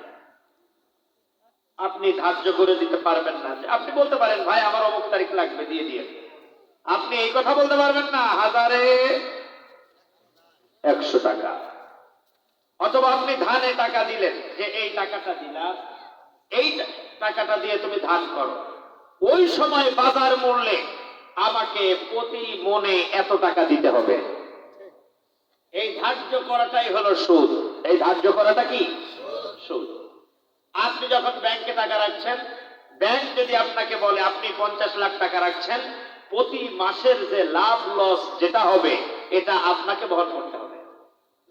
আপনি ধার্য করে দিতে পারবেন না। আপনি বলতে পারেন, ভাই আমার অমুক তারিখ লাগবে, দিয়ে দিয়ে। আপনি এই কথা বলতে পারবেন না, 1000-100 টাকা। অথবা আপনি ধানে টাকা দিলেন, যে এই টাকাটা দিলাম, এই টাকাটা দিয়ে তুমি ধান করো, ওই সময় বাজার মূল্যে আমাকে প্রতি মনে এত টাকা দিতে হবে। এই ধার্য করাটাই হলো সুদ। এই ধার্য করাটা কি? সুদ। আপনি যখন ব্যাংকে টাকা রাখছেন, ব্যাংক যদি আপনাকে বলে আপনি 50 লাখ টাকা রাখছেন, প্রতি মাসের যে লাভ লস যেটা হবে, এটা আপনাকে বহন করতে হবে।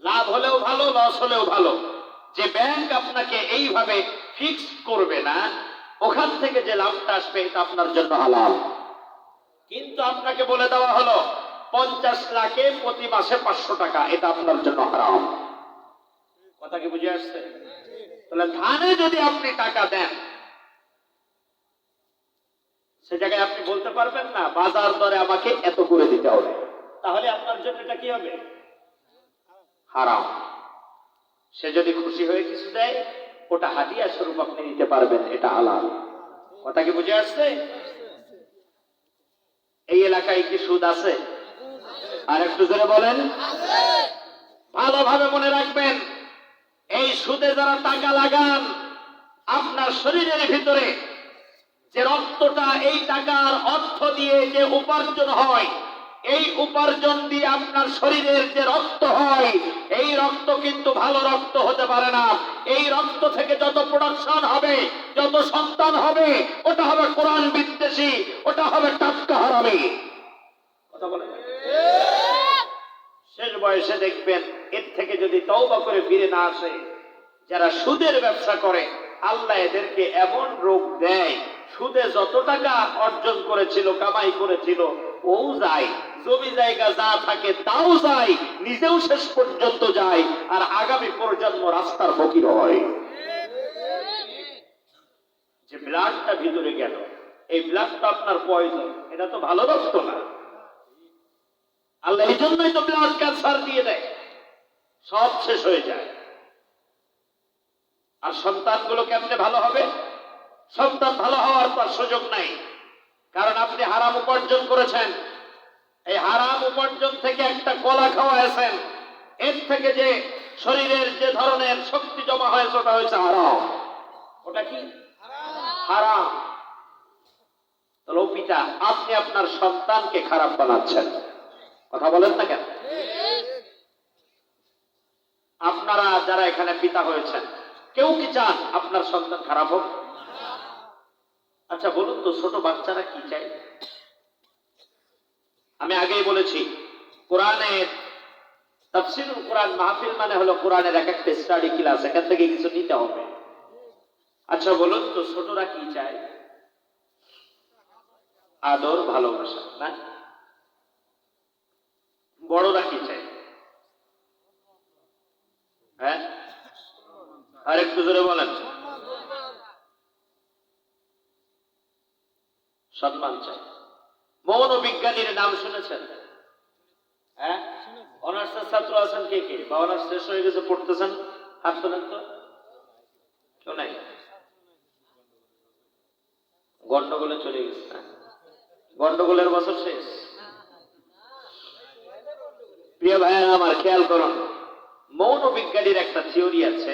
লাভ হলেও ভালো, লস হলেও ভালো। যে ব্যাংক আপনাকে এইভাবে ফিক্স করবে না, ওখান থেকে যে লাভটা আসবে এটা আপনার জন্য হালাল। কিন্তু আপনাকে বলে দেওয়া হলো 50 লাখে প্রতি মাসে 500 টাকা, এটা আপনার জন্য হারাম। কথা কি বুঝে আসছে? তাহলে ধানে যদি আপনি টাকা দেন, সে জায়গায় আপনি বলতে পারবেন না বাজার দরে আমাকে এত করে দিতে হবে, তাহলে আপনার জন্য এটা কি হবে? হারাম। সে যদি খুশি হয়ে কিছু দেয়, ওটা হাদিয়া স্বরূপ আপনি নিতে পারবেন, এটা হালাল। কথা কি বুঝে আসছে? এই এলাকায় কি সুদ আছে? আর একটু জোরে বলেন। ভালোভাবে মনে রাখবেন, এই সুদে যারা টাকা লাগান, আপনার শরীরের ভিতরে যে রক্তটা এই টাকার অর্থ দিয়ে যে উপার্জন হয়, এই উপার্জন দিয়ে আপনার শরীরের যে রক্ত হয়, এই রক্ত কিন্তু ভালো রক্ত হতে পারে না। এই রক্ত থেকে যত প্রোডাকশন হবে, যত সন্তান হবে, ওটা হবে কোরআন বিদ্বেষী, ওটা হবে টাটকা হারামি। কথা বলেন। শেষ বয়সে দেখবেন, এর থেকে যদি তওবা করে ফিরে না আসে, যারা সুদের ব্যবসা করে, আল্লাহ এদেরকে এমন রোগ দেয়, সুদে যত টাকা অর্জন করেছিল, কামাই করেছিল, ও যায়, জমি জায়গা যা থাকে তাও যায়, নিজেও শেষ পর্যন্ত যায়, আর আগামী প্রজন্ম রাস্তার ফকির হয়। যে ব্লাডটা ভিতরে গেল, এই ব্লাডটা আপনার পয়জন, এটা তো ভালো রক্ত না। আল্লাহ এই জন্যই তো ব্লাড ক্যান্সার দিয়ে দেয়, সব শেষ হয়ে যায়। আর সন্তানগুলো কেমনে ভালো হবে? সন্তান ভালো হওয়ার তার সুযোগ নাই, কারণ আপনি হারাম উপার্জন করেছেন। এই হারাম উপার্জন থেকে একটা কলা খাওয়াইছেন, এর থেকে যে শরীরের যে ধরনের শক্তি জমা হয়েছে, ওটা হয়েছে হারাম। ওটা কি? হারাম। তাহলে পিতা, আপনি আপনার সন্তানকে খারাপ বানাচ্ছেন। কথা বলেন না কেন? যারা এখানে পিতা হয়েছেন, কেউ কি চান আপনার সন্তান খারাপ হোক? আচ্ছা বলুন তো, ছোট বাচ্চারা কি চায়? আমি আগেই বলেছি, কোরআনের তাফসীরুল কোরআন মাহফিল মানে হলো কোরআনের এক একটা স্টাডি ক্লাস, এখান থেকে কিছু নিতে হবে। আচ্ছা বলুন তো, ছোটরা কি চায়? আদর, ভালোবাসা, না? বড়রা কি চায়? হ্যাঁ, আর একটু জোরে বলেন। সম্মান চাই। মৌনবিজ্ঞানীর নাম শুনেছেন? হ্যাঁ, অনার্সের ছাত্র আছেন কে কে, বা অনার্স শেষ হয়ে গেছে পড়তেছেন? হাত তোলেন তো। কেউ নাই? গন্ডগোলে চলে গেছে না? গন্ডগোলের বছর শেষ। প্রিয় ভাইয়েরা আমার, খেয়াল করুন, মৌনবিজ্ঞানীর একটা থিওরি আছে।